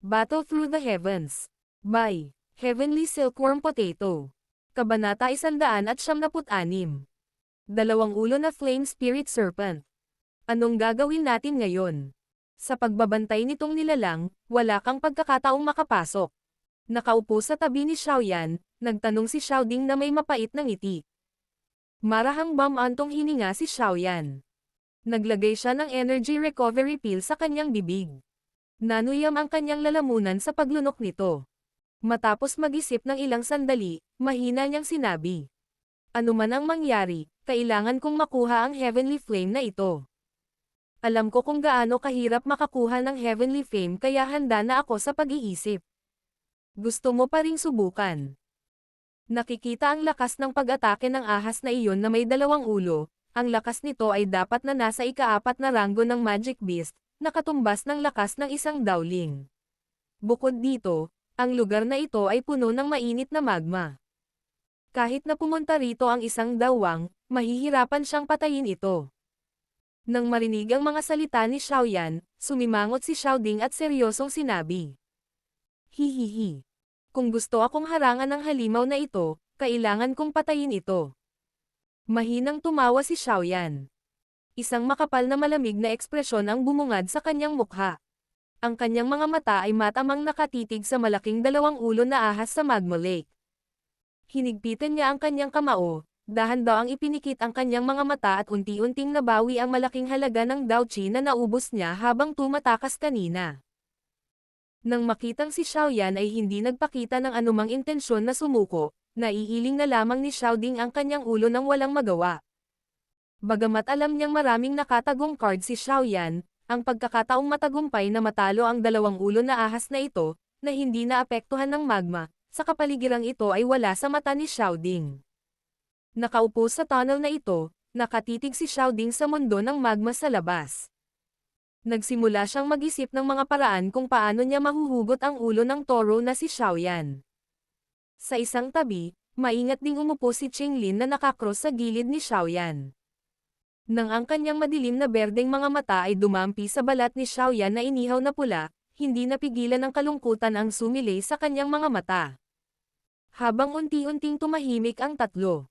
Battle Through the Heavens. By Heavenly Silkworm Potato. Kabanata 176. Dalawang ulo na Flame Spirit Serpent. Anong gagawin natin ngayon? Sa pagbabantay nitong nilalang, wala kang pagkakataong makapasok. Nakaupo sa tabi ni Xiaoyan, nagtanong si Xiaoding na may mapait na ngiti. Marahang bam-antong hininga si Xiaoyan. Naglagay siya ng energy recovery pill sa kanyang bibig. Nanuyam ang kanyang lalamunan sa paglunok nito. Matapos mag-isip ng ilang sandali, mahina niyang sinabi. Ano man ang mangyari, kailangan kong makuha ang Heavenly Flame na ito. Alam ko kung gaano kahirap makakuha ng Heavenly Flame kaya handa na ako sa pag-iisip. Gusto mo pa ring subukan? Nakikita ang lakas ng pag-atake ng ahas na iyon na may dalawang ulo. Ang lakas nito ay dapat na nasa ika-4 na ranggo ng Magic Beast, nakatumbas ng lakas ng isang Dowling. Bukod dito, ang lugar na ito ay puno ng mainit na magma. Kahit na pumunta rito ang isang dawang, mahihirapan siyang patayin ito. Nang marinig ang mga salita ni Xiaoyan, sumimangot si Xiaoding at seryosong sinabi. Hihihi. Kung gusto akong harangan ng halimaw na ito, kailangan kong patayin ito. Mahinang tumawa si Xiaoyan. Isang makapal na malamig na ekspresyon ang bumungad sa kanyang mukha. Ang kanyang mga mata ay matamang nakatitig sa malaking dalawang ulo na ahas sa Magma Lake. Hinigpitan niya ang kanyang kamao, dahan-daang ipinikit ang kanyang mga mata at unti-unting nabawi ang malaking halaga ng Daochi na naubos niya habang tumatakas kanina. Nang makitang si Xiaoyan ay hindi nagpakita ng anumang intensyon na sumuko, naiiling na lamang ni Xiaoding ang kanyang ulo nang walang magawa. Bagamat alam niyang maraming nakatagong card si Xiaoyan, ang pagkakataong matagumpay na matalo ang dalawang ulo na ahas na ito, na hindi naapektuhan ng magma, sa kapaligirang ito ay wala sa mata ni Xiaoding. Nakaupo sa tunnel na ito, nakatitig si Xiaoding sa mundo ng magma sa labas. Nagsimula siyang mag-isip ng mga paraan kung paano niya mahuhugot ang ulo ng toro na si Xiaoyan. Sa isang tabi, maingat ding umupo si Qinglin na nakakross sa gilid ni Xiaoyan. Nang ang kanyang madilim na berdeng mga mata ay dumampi sa balat ni Xiaoyan na inihaw na pula, hindi napigilan ng kalungkutan ang sumilay sa kanyang mga mata. Habang unti-unting tumahimik ang tatlo.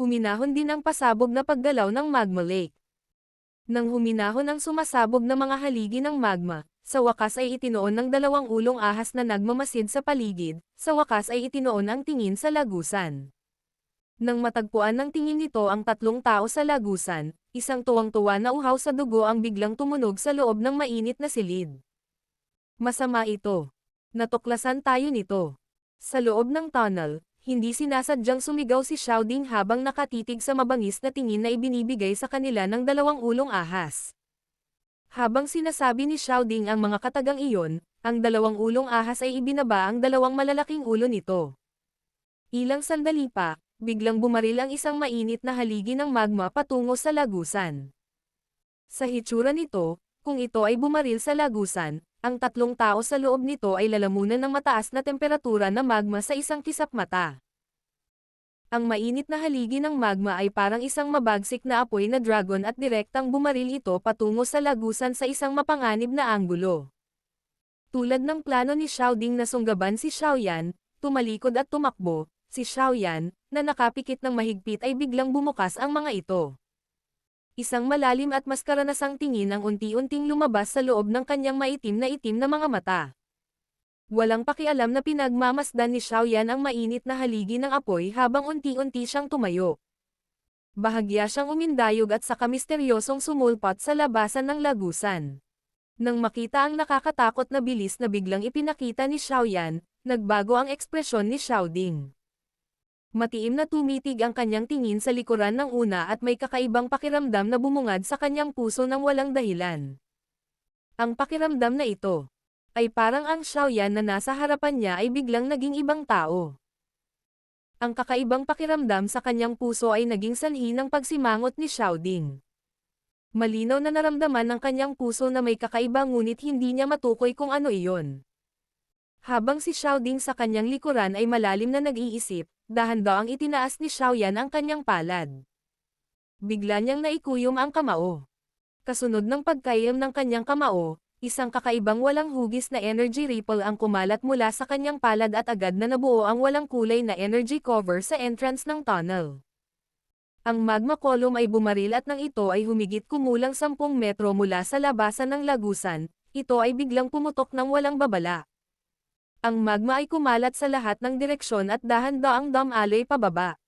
Huminahon din ang pasabog na paggalaw ng Magma Lake. Nang huminahon ang sumasabog na mga haligi ng magma, sa wakas ay itinoon ng dalawang ulong ahas na nagmamasid sa paligid, sa wakas ay itinoon ang tingin sa lagusan. Nang matagpuan ng tingin nito ang tatlong tao sa lagusan, isang tuwang-tuwa na uhaw sa dugo ang biglang tumunog sa loob ng mainit na silid. Masama ito. Natuklasan tayo nito. Sa loob ng tunnel, hindi sinasadyang sumigaw si Xiaoding habang nakatitig sa mabangis na tingin na ibinibigay sa kanila ng dalawang ulong ahas. Habang sinasabi ni Xiaoding ang mga katagang iyon, ang dalawang ulong ahas ay ibinaba ang dalawang malalaking ulo nito. Ilang sandali pa, biglang bumaril ang isang mainit na haligi ng magma patungo sa lagusan. Sa hitsura nito, kung ito ay bumaril sa lagusan, ang tatlong tao sa loob nito ay lalamunan ng mataas na temperatura na magma sa isang kisap mata. Ang mainit na haligi ng magma ay parang isang mabagsik na apoy na dragon at direktang bumaril ito patungo sa lagusan sa isang mapanganib na anggulo. Tulad ng plano ni Xiaoding na sunggaban si Xiaoyan, tumalikod at tumakbo, si Xiaoyan, na nakapikit ng mahigpit ay biglang bumukas ang mga ito. Isang malalim at mas karanasang tingin ang unti-unting lumabas sa loob ng kanyang maitim na mga mata. Walang pakialam na pinagmamasdan ni Xiaoyan ang mainit na haligi ng apoy habang unti-unti siyang tumayo. Bahagya siyang umindayog at saka misteryosong sumulpot sa labasan ng lagusan. Nang makita ang nakakatakot na bilis na biglang ipinakita ni Xiaoyan, nagbago ang ekspresyon ni Xiaoding. Matiim na tumitig ang kanyang tingin sa likuran ng una at may kakaibang pakiramdam na bumungad sa kanyang puso ng walang dahilan. Ang pakiramdam na ito ay parang ang Xiaoyan na nasa harapan niya ay biglang naging ibang tao. Ang kakaibang pakiramdam sa kanyang puso ay naging sanhi ng pagsimangot ni Xiaoding. Malinaw na naramdaman ng kanyang puso na may kakaiba ngunit hindi niya matukoy kung ano iyon. Habang si Xiaoding sa kanyang likuran ay malalim na nag-iisip, dahan-daang itinaas ni Xiaoyan ang kanyang palad. Bigla niyang naikuyom ang kamao. Kasunod ng pagkayam ng kanyang kamao, Isang kakaibang walang hugis na energy ripple ang kumalat mula sa kanyang palad at agad na nabuo ang walang kulay na energy cover sa entrance ng tunnel. Ang magma column ay bumaril at nang ito ay humigit kumulang 10 metro mula sa labasan ng lagusan, ito ay biglang pumutok ng walang babala. Ang magma ay kumalat sa lahat ng direksyon at dahan-daang dumaloy pababa.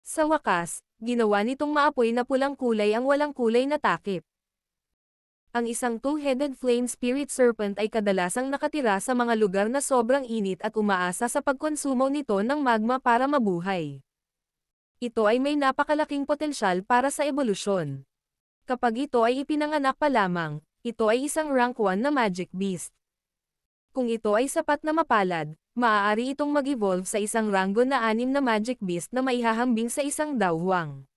Sa wakas, ginawa nitong maapoy na pulang kulay ang walang kulay na takip. Ang isang two-headed flame spirit serpent ay kadalasang nakatira sa mga lugar na sobrang init at umaasa sa pagkonsumo nito ng magma para mabuhay. Ito ay may napakalaking potensyal para sa ebolusyon. Kapag ito ay ipinanganak pa lamang, ito ay isang rank 1 na magic beast. Kung ito ay sapat na mapalad, maaari itong mag-evolve sa isang ranggo na 6 na magic beast na maihahambing sa isang dawhang.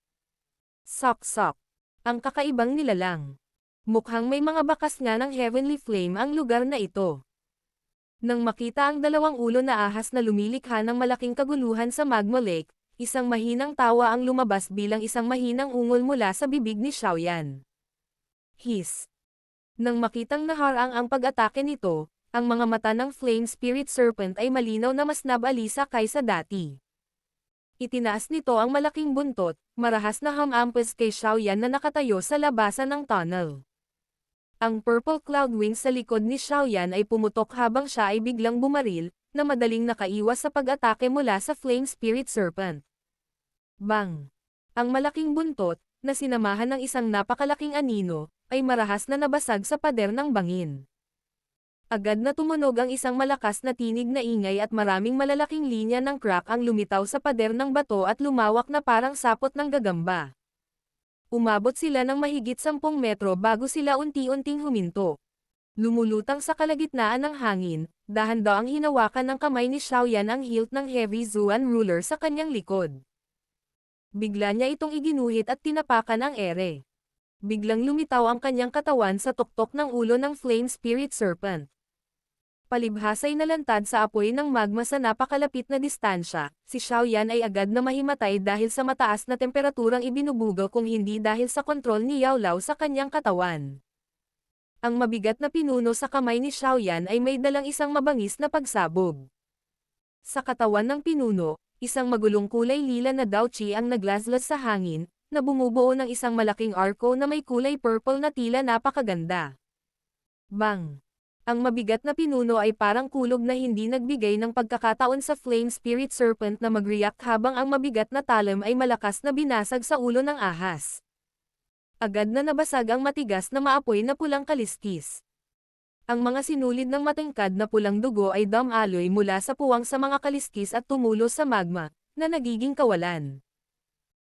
Sok-sok. Ang kakaibang nilalang. Mukhang may mga bakas nga ng heavenly flame ang lugar na ito. Nang makita ang dalawang ulo na ahas na lumilikha ng malaking kaguluhan sa Magma Lake, isang mahinang tawa ang lumabas bilang isang mahinang ungol mula sa bibig ni Xiaoyan. Hiss. Nang makitang naharang ang pag-atake nito, ang mga mata ng Flame Spirit Serpent ay malinaw na mas nabalisa kaysa dati. Itinaas nito ang malaking buntot, marahas na humampas kay Xiaoyan na nakatayo sa labasan ng tunnel. Ang purple cloud wings sa likod ni Xiaoyan ay pumutok habang siya ay biglang bumaril, na madaling nakaiwas sa pag-atake mula sa Flame Spirit Serpent. Bang! Ang malaking buntot, na sinamahan ng isang napakalaking anino, ay marahas na nabasag sa pader ng bangin. Agad na tumunog ang isang malakas na tinig na ingay at maraming malalaking linya ng crack ang lumitaw sa pader ng bato at lumawak na parang sapot ng gagamba. Umabot sila ng mahigit 10 metro bago sila unti-unting huminto. Lumulutang sa kalagitnaan ng hangin, dahan-daang hinawakan ng kamay ni Xiaoyan ang hilt ng heavy Zuan ruler sa kanyang likod. Bigla niya itong iginuhit at tinapakan ang ere. Biglang lumitaw ang kanyang katawan sa tuktok ng ulo ng Flame Spirit Serpent. Palibhasay na lantad sa apoy ng magma sa napakalapit na distansya, si Xiaoyan ay agad na mahimatay dahil sa mataas na temperaturang ibinubuga kung hindi dahil sa kontrol ni Yao Lao sa kanyang katawan. Ang mabigat na pinuno sa kamay ni Xiaoyan ay may dalang isang mabangis na pagsabog. Sa katawan ng pinuno, isang magulong kulay lila na daochi ang naglaslas sa hangin, na bumubuo ng isang malaking arco na may kulay purple na tila napakaganda. Bang! Ang mabigat na pinuno ay parang kulog na hindi nagbigay ng pagkakataon sa Flame Spirit Serpent na mag-react habang ang mabigat na talim ay malakas na binasag sa ulo ng ahas. Agad na nabasag ang matigas na maapoy na pulang kaliskis. Ang mga sinulid ng matangkad na pulang dugo ay dumaloy mula sa puwang sa mga kaliskis at tumulo sa magma, na nagiging kawalan.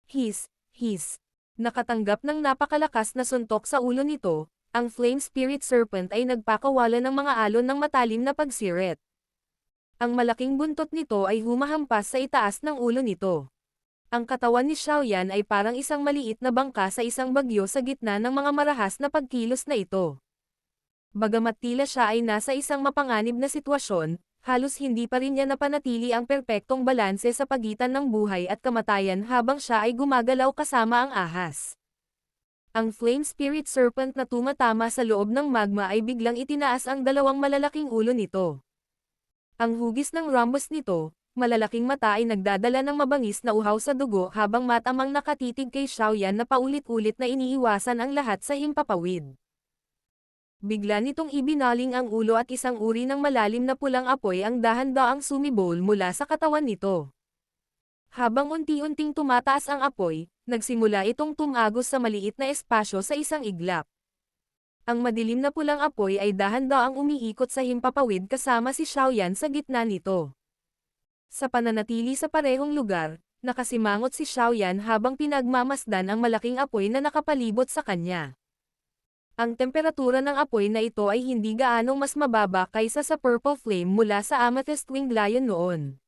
Hiss, hiss. Nakatanggap ng napakalakas na suntok sa ulo nito, ang Flame Spirit Serpent ay nagpakawala ng mga alon ng matalim na pagsirit. Ang malaking buntot nito ay humahampas sa itaas ng ulo nito. Ang katawan ni Xiaoyan ay parang isang maliit na bangka sa isang bagyo sa gitna ng mga marahas na pagkilos na ito. Bagamat tila siya ay nasa isang mapanganib na sitwasyon, halos hindi pa rin niya napanatili ang perpektong balanse sa pagitan ng buhay at kamatayan habang siya ay gumagalaw kasama ang ahas. Ang Flame Spirit Serpent na tumatama sa loob ng magma ay biglang itinaas ang dalawang malalaking ulo nito. Ang hugis ng rhombus nito, malalaking mata ay nagdadala ng mabangis na uhaw sa dugo habang matamang nakatitig kay Xiaoyan na paulit-ulit na iniiwasan ang lahat sa himpapawid. Bigla nitong ibinaling ang ulo at isang uri ng malalim na pulang apoy ang dahan-daang sumibol mula sa katawan nito. Habang unti-unting tumataas ang apoy, nagsimula itong tumagos sa maliit na espasyo sa isang iglap. Ang madilim na pulang apoy ay dahan-daang umiikot sa himpapawid kasama si Xiaoyan sa gitna nito. Sa pananatili sa parehong lugar, nakasimangot si Xiaoyan habang pinagmamasdan ang malaking apoy na nakapalibot sa kanya. Ang temperatura ng apoy na ito ay hindi gaanong mas mababa kaysa sa purple flame mula sa Amethyst Winged Lion noon.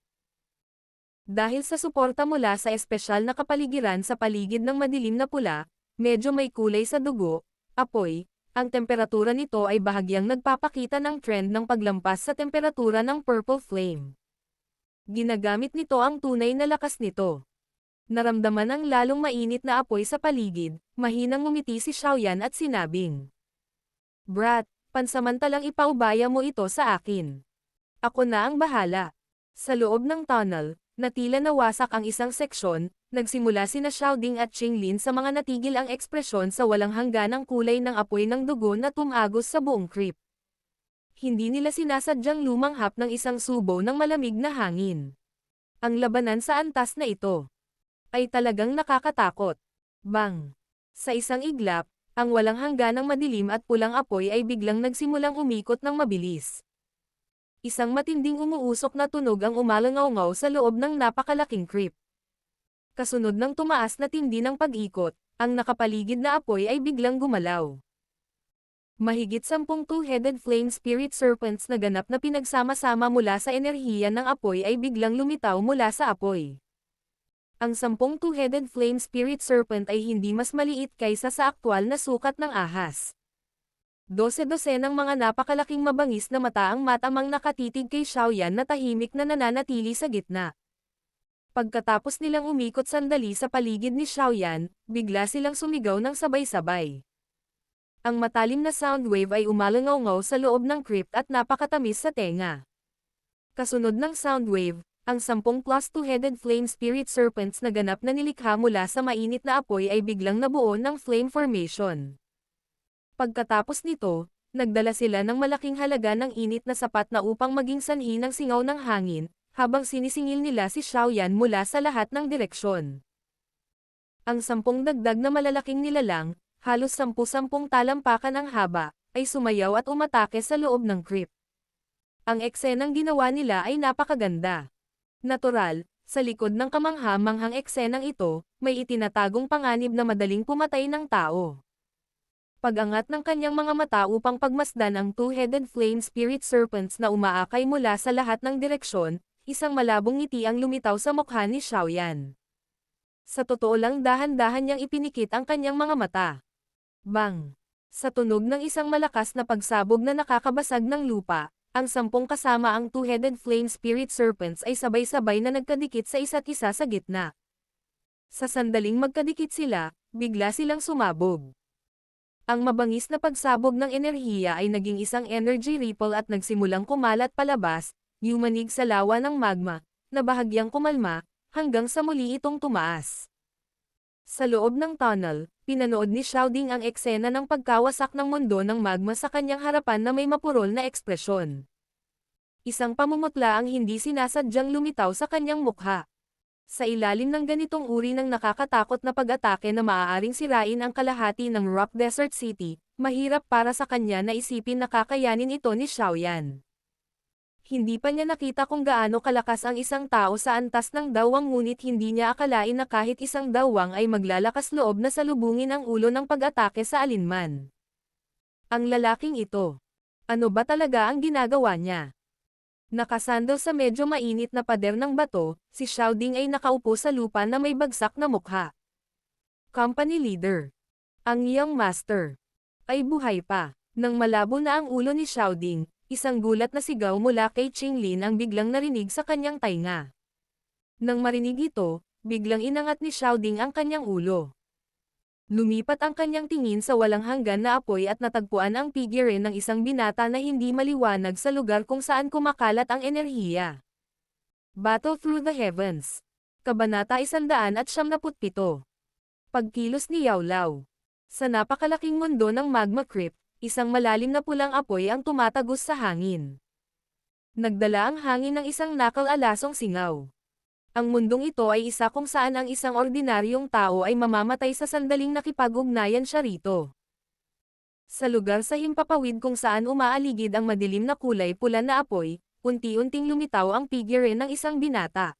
Dahil sa suporta mula sa espesyal na kapaligiran sa paligid ng madilim na pula, medyo may kulay sa dugo, apoy, ang temperatura nito ay bahagyang nagpapakita ng trend ng paglampas sa temperatura ng purple flame. Ginagamit nito ang tunay na lakas nito. Naramdaman ang lalong mainit na apoy sa paligid, mahinang ngumiti si Xiaoyan at sinabing, "Brat, Pansamantalang ipaubaya mo ito sa akin. Ako na ang bahala. Sa loob ng tunnel, na tila nawasak ang isang seksyon, nagsimula sina Xiaoding at Qinglin sa mga natigil ang ekspresyon sa walang hangganang kulay ng apoy ng dugo na tumagos sa buong crypt. Hindi nila sinasadyang lumanghap ng isang subo ng malamig na hangin. Ang labanan sa antas na ito ay talagang nakakatakot. Bang! Sa isang iglap, ang walang hangganang madilim at pulang apoy ay biglang nagsimulang umikot ng mabilis. Isang matinding umuusok na tunog ang umalangaw-ngaw sa loob ng napakalaking crypt. Kasunod ng tumaas na tindi ng pag-ikot, ang nakapaligid na apoy ay biglang gumalaw. Mahigit 10 two-headed flame spirit serpents na ganap na pinagsama-sama mula sa enerhiya ng apoy ay biglang lumitaw mula sa apoy. Ang 10 two-headed flame spirit serpent ay hindi mas maliit kaysa sa aktwal na sukat ng ahas. 12-dosenang mga napakalaking mabangis na mata ang matamang nakatitig kay Xiaoyan na tahimik na nananatili sa gitna. Pagkatapos nilang umikot sandali sa paligid ni Xiaoyan, bigla silang sumigaw ng sabay-sabay. Ang matalim na sound wave ay umalangaw-ngaw sa loob ng crypt at napakatamis sa tenga. Kasunod ng sound wave, ang 10 plus two-headed flame spirit serpents na ganap na nilikha mula sa mainit na apoy ay biglang nabuo ng flame formation. Pagkatapos nito, nagdala sila ng malaking halaga ng init na sapat na upang maging sanhi ng singaw ng hangin, habang sinisingil nila si Xiaoyan mula sa lahat ng direksyon. Ang 10 dagdag na malalaking nilalang, halos 10 talampakan ang haba, ay sumayaw at umatake sa loob ng crypt. Ang eksenang ginawa nila ay napakaganda. Natural, sa likod ng kamangha-manghang eksenang ito, may itinatagong panganib na madaling pumatay ng tao. Pag-angat ng kanyang mga mata upang pagmasdan ang two-headed flame spirit serpents na umaakay mula sa lahat ng direksyon, isang malabong ngiti ang lumitaw sa mukha ni Xiaoyan. Sa totoo lang dahan-dahan niyang ipinikit ang kanyang mga mata. Bang! Sa tunog ng isang malakas na pagsabog na nakakabasag ng lupa, ang 10 kasama ang two-headed flame spirit serpents ay sabay-sabay na nagkadikit sa isa't isa sa gitna. Sa sandaling magkadikit sila, bigla silang sumabog. Ang mabangis na pagsabog ng enerhiya ay naging isang energy ripple at nagsimulang kumalat palabas, yumanig sa lawa ng magma, na bahagyang kumalma, hanggang sa muli itong tumaas. Sa loob ng tunnel, pinanood ni Xiaoding ang eksena ng pagkawasak ng mundo ng magma sa kanyang harapan na may mapurol na ekspresyon. Isang pamumutla ang hindi sinasadyang lumitaw sa kanyang mukha. Sa ilalim ng ganitong uri ng nakakatakot na pag-atake na maaaring sirain ang kalahati ng Rock Desert City, mahirap para sa kanya na isipin na kakayanin ito ni Xiaoyan. Hindi pa niya nakita kung gaano kalakas ang isang tao sa antas ng dawang ngunit hindi niya akalain na kahit isang dawang ay maglalakas loob na salubungin ang ulo ng pag-atake sa alinman. Ang lalaking ito. Ano ba talaga ang ginagawa niya? Nakasandal sa medyo mainit na pader ng bato, si Xiaoding ay nakaupo sa lupa na may bagsak na mukha. Company leader. Ang iyong master. Ay buhay pa. Nang malabo na ang ulo ni Xiaoding, isang gulat na sigaw mula kay Qinglin ang biglang narinig sa kanyang tainga. Nang marinig ito, biglang inangat ni Xiaoding ang kanyang ulo. Lumipat ang kanyang tingin sa walang hanggan na apoy at natagpuan ang figure ng isang binata na hindi maliwanag sa lugar kung saan kumakalat ang enerhiya. Battle Through the Heavens. Kabanata 177. Pagkilos ni Yao Lao. Sa napakalaking mundo ng magma crypt, isang malalim na pulang apoy ang tumatagos sa hangin. Nagdala ang hangin ng isang nakal-alasong singaw. Ang mundong ito ay isa kung saan ang isang ordinaryong tao ay mamamatay sa sandaling nakipag-ugnayan siya rito. Sa lugar sa himpapawid kung saan umaaligid ang madilim na kulay pula na apoy, unti-unting lumitaw ang figure ng isang binata.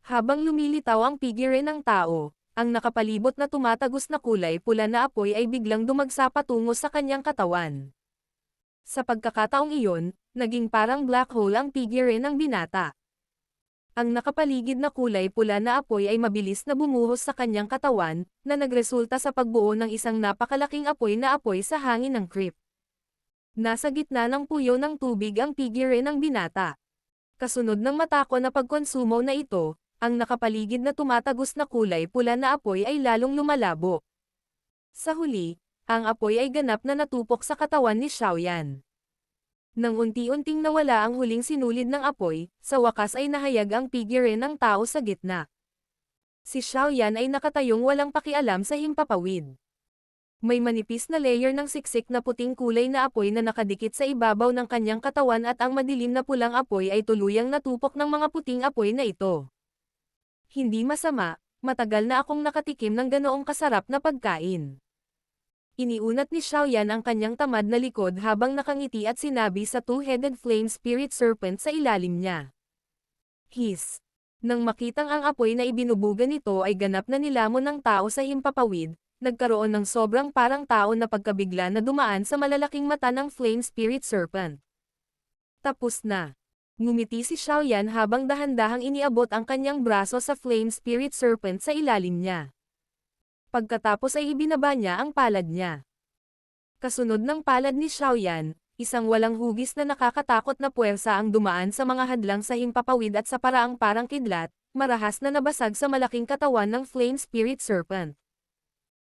Habang lumilitaw ang figure ng tao, ang nakapalibot na tumatagos na kulay pula na apoy ay biglang dumagsa patungo sa kanyang katawan. Sa pagkakataong iyon, naging parang black hole ang figure ng binata. Ang nakapaligid na kulay pula na apoy ay mabilis na bumuhos sa kanyang katawan, na nagresulta sa pagbuo ng isang napakalaking apoy na apoy sa hangin ng crypt. Nasa gitna ng puyo ng tubig ang figure ng binata. Kasunod ng matako na pagkonsumo na ito, ang nakapaligid na tumatagos na kulay pula na apoy ay lalong lumalabo. Sa huli, ang apoy ay ganap na natupok sa katawan ni Xiaoyan. Nang unti-unting nawala ang huling sinulid ng apoy, sa wakas ay nahayag ang figure ng tao sa gitna. Si Xiaoyan ay nakatayong walang pakialam sa himpapawid. May manipis na layer ng siksik na puting kulay na apoy na nakadikit sa ibabaw ng kanyang katawan at ang madilim na pulang apoy ay tuluyang natupok ng mga puting apoy na ito. Hindi masama, matagal na akong nakatikim ng ganoong kasarap na pagkain. Iniunat ni Xiaoyan ang kanyang tamad na likod habang nakangiti at sinabi sa two-headed flame spirit serpent sa ilalim niya. Hiss! Nang makitang ang apoy na ibinubuga nito ay ganap na nilamon ng tao sa himpapawid, nagkaroon ng sobrang parang tao na pagkabigla na dumaan sa malalaking mata ng flame spirit serpent. Tapos na. Ngumiti si Xiaoyan habang dahan-dahang iniabot ang kanyang braso sa flame spirit serpent sa ilalim niya. Pagkatapos ay ibinaba niya ang palad niya. Kasunod ng palad ni Xiaoyan, isang walang hugis na nakakatakot na puwersa ang dumaan sa mga hadlang sa himpapawid at sa paraang parang kidlat, marahas na nabasag sa malaking katawan ng flame spirit serpent.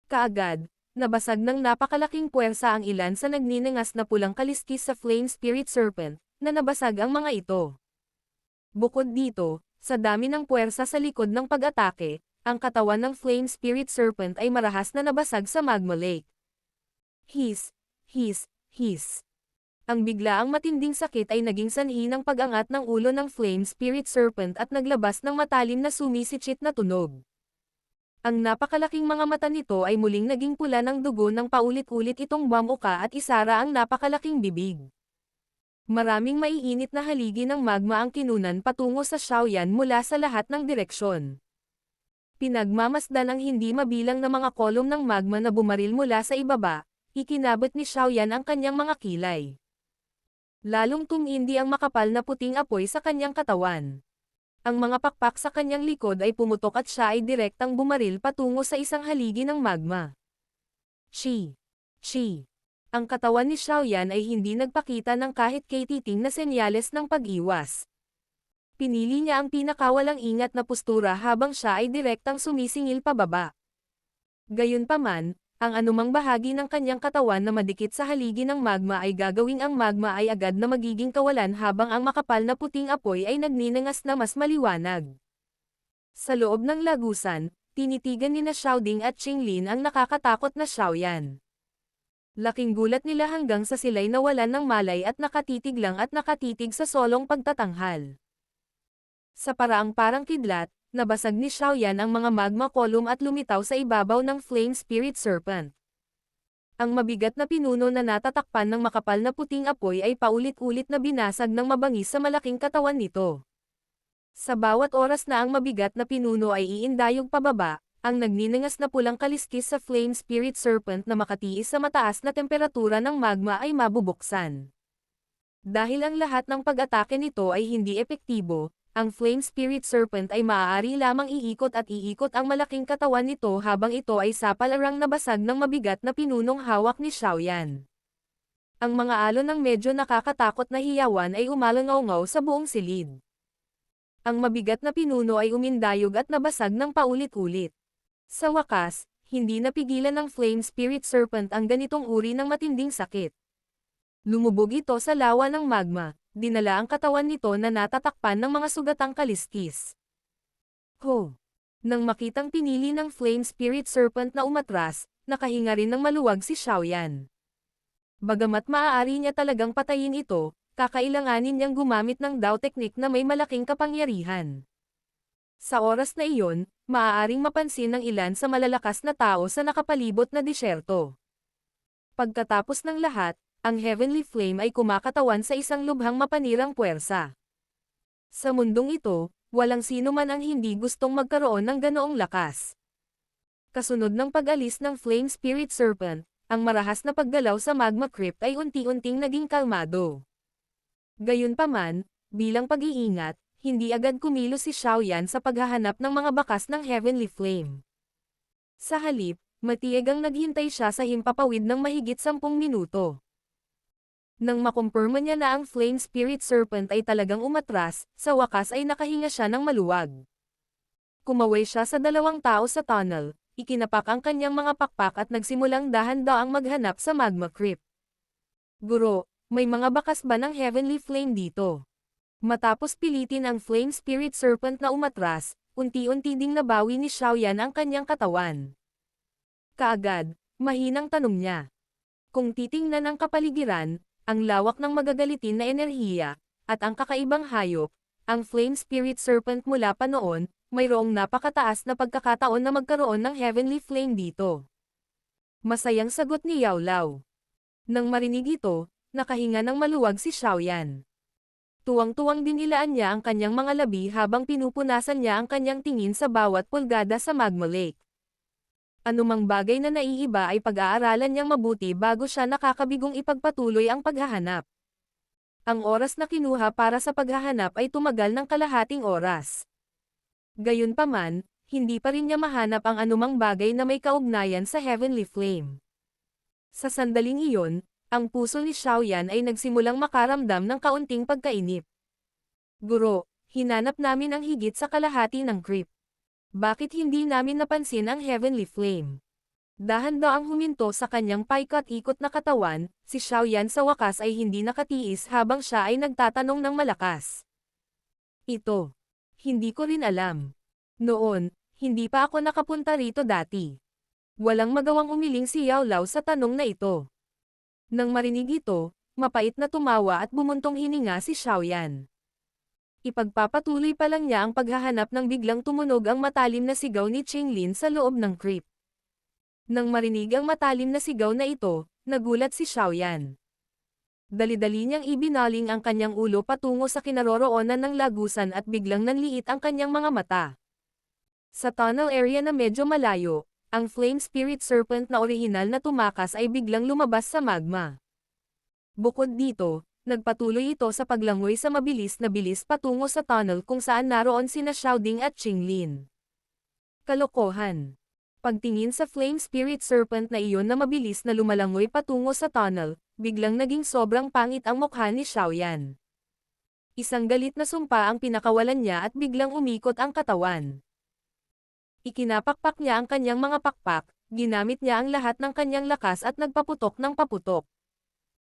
Kaagad, nabasag ng napakalaking puwersa ang ilan sa nagniningas na pulang kaliskis sa flame spirit serpent, na nabasag ang mga ito. Bukod dito, sa dami ng puwersa sa likod ng pag-atake, ang katawan ng flame spirit serpent ay marahas na nabasag sa magma lake. Hiss, hiss, hiss. Ang biglaang matinding sakit ay naging sanhi ng pag-angat ng ulo ng flame spirit serpent at naglabas ng matalim na sumisitsit na tunog. Ang napakalaking mga mata nito ay muling naging pula ng dugo nang paulit-ulit itong bumuka at isara ang napakalaking bibig. Maraming maiinit na haligi ng magma ang kinunan patungo sa Xiaoyan mula sa lahat ng direksyon. Pinagmamasdan ang hindi mabilang na mga kolum ng magma na bumaril mula sa ibaba, ikinabot ni Xiaoyan ang kanyang mga kilay. Lalong tumindi ang makapal na puting apoy sa kanyang katawan. Ang mga pakpak sa kanyang likod ay pumutok at siya ay direktang bumaril patungo sa isang haligi ng magma. Chi! Chi! Ang katawan ni Xiaoyan ay hindi nagpakita ng kahit katiting na senyales ng pag-iwas. Pinili niya ang pinakawalang ingat na postura habang siya ay direktang sumisingil pababa. Gayunpaman, ang anumang bahagi ng kanyang katawan na madikit sa haligi ng magma ay gagawing ang magma ay agad na magiging kawalan habang ang makapal na puting apoy ay nagninangas na mas maliwanag. Sa loob ng lagusan, tinitigan nina Xiaoding at Qinglin ang nakakatakot na Xiaoyan. Laking gulat nila hanggang sa sila'y nawalan ng malay at nakatitig lang at nakatitig sa solong pagtatanghal. Sa paraang parang kidlat, nabasag ni Xiaoyan ang mga magma column at lumitaw sa ibabaw ng flame spirit serpent. Ang mabigat na pinuno na natatakpan ng makapal na puting apoy ay paulit-ulit na binasag ng mabangis sa malaking katawan nito. Sa bawat oras na ang mabigat na pinuno ay iindayog pababa, ang nagninangas na pulang kaliskis sa flame spirit serpent na makatiis sa mataas na temperatura ng magma ay mabubuksan. Dahil ang lahat ng pag-atake nito ay hindi epektibo, ang flame spirit serpent ay maaari lamang iikot at iikot ang malaking katawan nito habang ito ay sapalarang nabasag ng mabigat na pinunong hawak ni Xiaoyan. Ang mga alon ng medyo nakakatakot na hiyawan ay umalangaw-ngaw sa buong silid. Ang mabigat na pinuno ay umindayog at nabasag ng paulit-ulit. Sa wakas, hindi napigilan ng flame spirit serpent ang ganitong uri ng matinding sakit. Lumubog ito sa lawa ng magma. Dinala ang katawan nito na natatakpan ng mga sugatang kaliskis. Ho! Nang makitang pinili ng flame spirit serpent na umatras, nakahinga rin ng maluwag si Xiaoyan. Bagamat maaari niya talagang patayin ito, kakailanganin niyang gumamit ng Dao technique na may malaking kapangyarihan. Sa oras na iyon, maaaring mapansin ng ilan sa malalakas na tao sa nakapalibot na disyerto. Pagkatapos ng lahat, ang Heavenly Flame ay kumakatawan sa isang lubhang mapanirang puwersa. Sa mundong ito, walang sino man ang hindi gustong magkaroon ng ganoong lakas. Kasunod ng pag-alis ng Flame Spirit Serpent, ang marahas na paggalaw sa Magma Crypt ay unti-unting naging kalmado. Gayunpaman, bilang pag-iingat, hindi agad kumilos si Xiaoyan sa paghahanap ng mga bakas ng Heavenly Flame. Sa halip, matiyagang naghintay siya sa himpapawid ng mahigit 10 minuto. Nang makumpirma niya na ang Flame Spirit Serpent ay talagang umatras, sa wakas ay nakahinga siya ng maluwag. Kumaway siya sa dalawang tao sa tunnel, Ikinapak ang kanyang mga pakpak at nagsimulang dahan-daang maghanap sa magma crypt. Guro, may mga bakas ba ng heavenly flame dito? Matapos pilitin ang flame spirit serpent na umatras, unti-unti ding nabawi ni Xiaoyan ang kanyang katawan. Kaagad, mahinang tanong niya. Kung titingnan ang kapaligiran, ang lawak ng magagalitin na enerhiya, at ang kakaibang hayop, ang flame spirit serpent mula pa noon, mayroong napakataas na pagkakataon na magkaroon ng heavenly flame dito. Masayang sagot ni Yao Lao. Nang marinig ito, nakahinga ng maluwag si Xiaoyan. Tuwang-tuwang din ilaan niya ang kanyang mga labi habang pinupunasan niya ang kanyang tingin sa bawat pulgada sa magma lake. Anumang bagay na naiiba ay pag-aaralan niyang mabuti bago siya nakakabigong ipagpatuloy ang paghahanap. Ang oras na kinuha para sa paghahanap ay tumagal ng kalahating oras. Gayunpaman, hindi pa rin niya mahanap ang anumang bagay na may kaugnayan sa heavenly flame. Sa sandaling iyon, ang puso ni Xiaoyan ay nagsimulang makaramdam ng kaunting pagkainip. Guro, hinanap namin ang higit sa kalahati ng crypt. Bakit hindi namin napansin ang heavenly flame? Dahan-daang huminto sa kanyang paikot-ikot na katawan, si Xiaoyan sa wakas ay hindi nakatiis habang siya ay nagtatanong ng malakas. Ito. Hindi ko rin alam. Noon, hindi pa ako nakapunta rito dati. Walang magawang umiling si Yao Lao sa tanong na ito. Nang marinig ito, mapait na tumawa at bumuntong hininga si Xiaoyan. Ipagpapatuloy pa lang niya ang paghahanap nang biglang tumunog ang matalim na sigaw ni Qinglin sa loob ng crypt. Nang marinig ang matalim na sigaw na ito, nagulat si Xiaoyan. Dali-dali niyang ibinaling ang kanyang ulo patungo sa kinaroroonan ng lagusan at biglang nanliit ang kanyang mga mata. Sa tunnel area na medyo malayo, ang flame spirit serpent na orihinal na tumakas ay biglang lumabas sa magma. Bukod dito, nagpatuloy ito sa paglangoy sa mabilis na bilis patungo sa tunnel kung saan naroon sina Xiaoding at Qinglin. Kalokohan. Pagtingin sa flame spirit serpent na iyon na mabilis na lumalangoy patungo sa tunnel, biglang naging sobrang pangit ang mukha ni Xiaoyan. Isang galit na sumpa ang pinakawalan niya at biglang umikot ang katawan. Ikinapakpak niya ang kanyang mga pakpak, ginamit niya ang lahat ng kanyang lakas at nagpaputok ng paputok.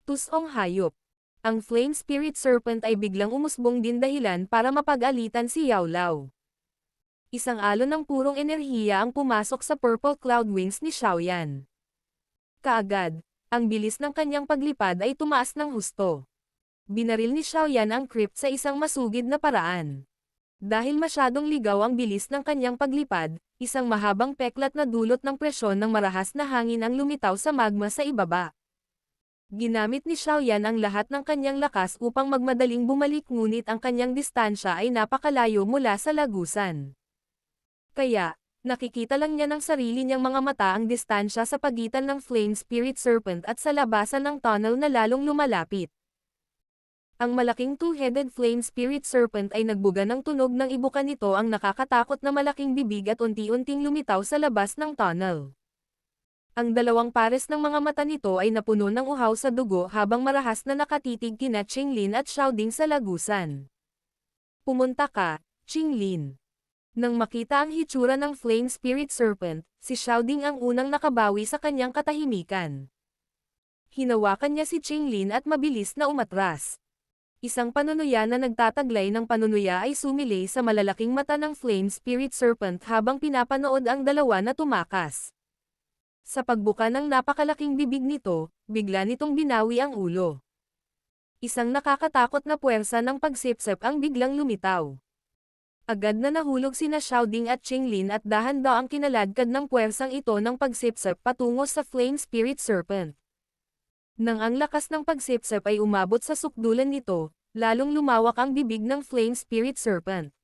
Tusong hayop. Ang flame spirit serpent ay biglang umusbong din dahilan para mapag-alitan si Yao Lao. Isang alon ng purong enerhiya ang pumasok sa purple cloud wings ni Xiaoyan. Kaagad, ang bilis ng kanyang paglipad ay tumaas ng husto. Binaril ni Xiaoyan ang crypt sa isang masugid na paraan. Dahil masyadong ligaw ang bilis ng kanyang paglipad, isang mahabang peklat na dulot ng presyon ng marahas na hangin ang lumitaw sa magma sa ibaba. Ginamit ni Xiaoyan ang lahat ng kanyang lakas upang magmadaling bumalik ngunit ang kanyang distansya ay napakalayo mula sa lagusan. Kaya, nakikita lang niya ng sarili niyang mga mata ang distansya sa pagitan ng flame spirit serpent at sa labasan ng tunnel na lalong lumalapit. Ang malaking two-headed flame spirit serpent ay nagbuga ng tunog ng ibuka nito ang nakakatakot na malaking bibig at unti-unting lumitaw sa labas ng tunnel. Ang dalawang pares ng mga mata nito ay napuno ng uhaw sa dugo habang marahas na nakatitig kina Qinglin at Xiaoding sa lagusan. Pumunta ka, Qinglin. Nang makita ang hitsura ng flame spirit serpent, si Xiaoding ang unang nakabawi sa kanyang katahimikan. Hinawakan niya si Qinglin at mabilis na umatras. Isang panunuya na nagtataglay ng panunuya ay sumilay sa malalaking mata ng flame spirit serpent habang pinapanood ang dalawa na tumakas. Sa pagbuka ng napakalaking bibig nito, bigla nitong binawi ang ulo. Isang nakakatakot na puwersa ng pagsipsip ang biglang lumitaw. Agad na nahulog sina Xiaoding at Qinglin at dahan-daang kinaladkad ng puwersang ito ng pagsipsip patungo sa flame spirit serpent. Nang ang lakas ng pagsipsip ay umabot sa sukdulan nito, lalong lumawak ang bibig ng flame spirit serpent.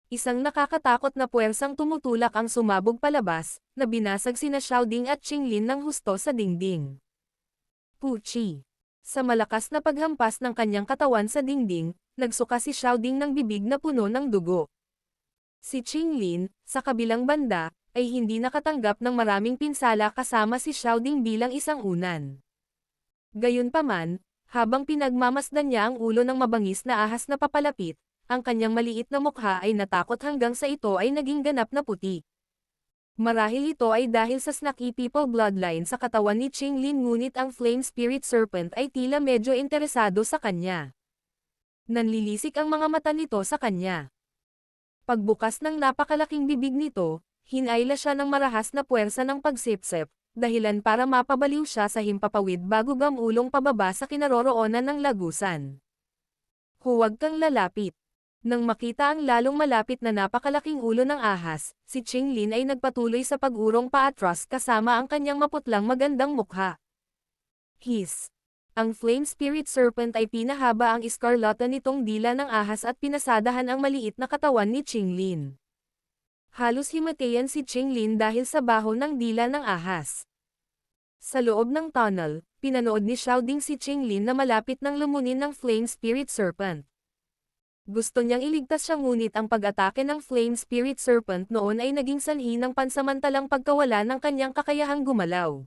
Isang nakakatakot na puwersang tumutulak ang sumabog palabas, na binasag sina Xiaoding at Qinglin ng husto sa dingding. Puchi. Sa malakas na paghampas ng kanyang katawan sa dingding, nagsuka si Xiaoding ng bibig na puno ng dugo. Si Qinglin, sa kabilang banda, ay hindi nakatanggap ng maraming pinsala kasama si Xiaoding bilang isang unan. Gayunpaman, habang pinagmamasdan niya ang ulo ng mabangis na ahas na papalapit, ang kanyang maliit na mukha ay natakot hanggang sa ito ay naging ganap na puti. Marahil ito ay dahil sa Snaky People bloodline sa katawan ni Qinglin, ngunit ang Flame Spirit Serpent ay tila medyo interesado sa kanya. Nanlilisik ang mga mata nito sa kanya. Pagbukas ng napakalaking bibig nito, hinayla siya ng marahas na puwersa ng pagsipsip, dahilan para mapabaliw siya sa himpapawid bago gamulong pababa sa kinaroroonan ng lagusan. Huwag kang lalapit. Nang makita ang lalong malapit na napakalaking ulo ng ahas, si Qinglin ay nagpatuloy sa pag-urong paatras kasama ang kanyang maputlang magandang mukha. His. Ang Flame Spirit Serpent ay pinahaba ang iskarlata nitong dila ng ahas at pinasadahan ang maliit na katawan ni Qinglin. Halos himatayan si Qinglin dahil sa baho ng dila ng ahas. Sa loob ng tunnel, pinanood ni Xiaoding si Qinglin na malapit nang lumunin ng Flame Spirit Serpent. Gusto niyang iligtas siya, ngunit ang pag-atake ng Flame Spirit Serpent noon ay naging sanhi ng pansamantalang pagkawala ng kanyang kakayahang gumalaw.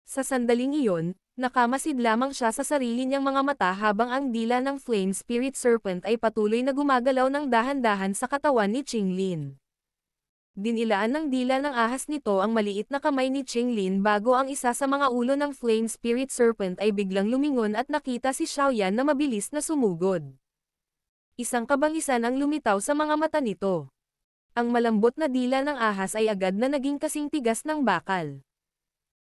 Sa sandaling iyon, nakamasid lamang siya sa sarili niyang mga mata habang ang dila ng Flame Spirit Serpent ay patuloy na gumagalaw ng dahan-dahan sa katawan ni Qinglin. Dinilaan ng dila ng ahas nito ang maliit na kamay ni Qinglin bago ang isa sa mga ulo ng Flame Spirit Serpent ay biglang lumingon at nakita si Xiaoyan na mabilis na sumugod. Isang kabangisan ang lumitaw sa mga mata nito. Ang malambot na dila ng ahas ay agad na naging kasing tigas ng bakal.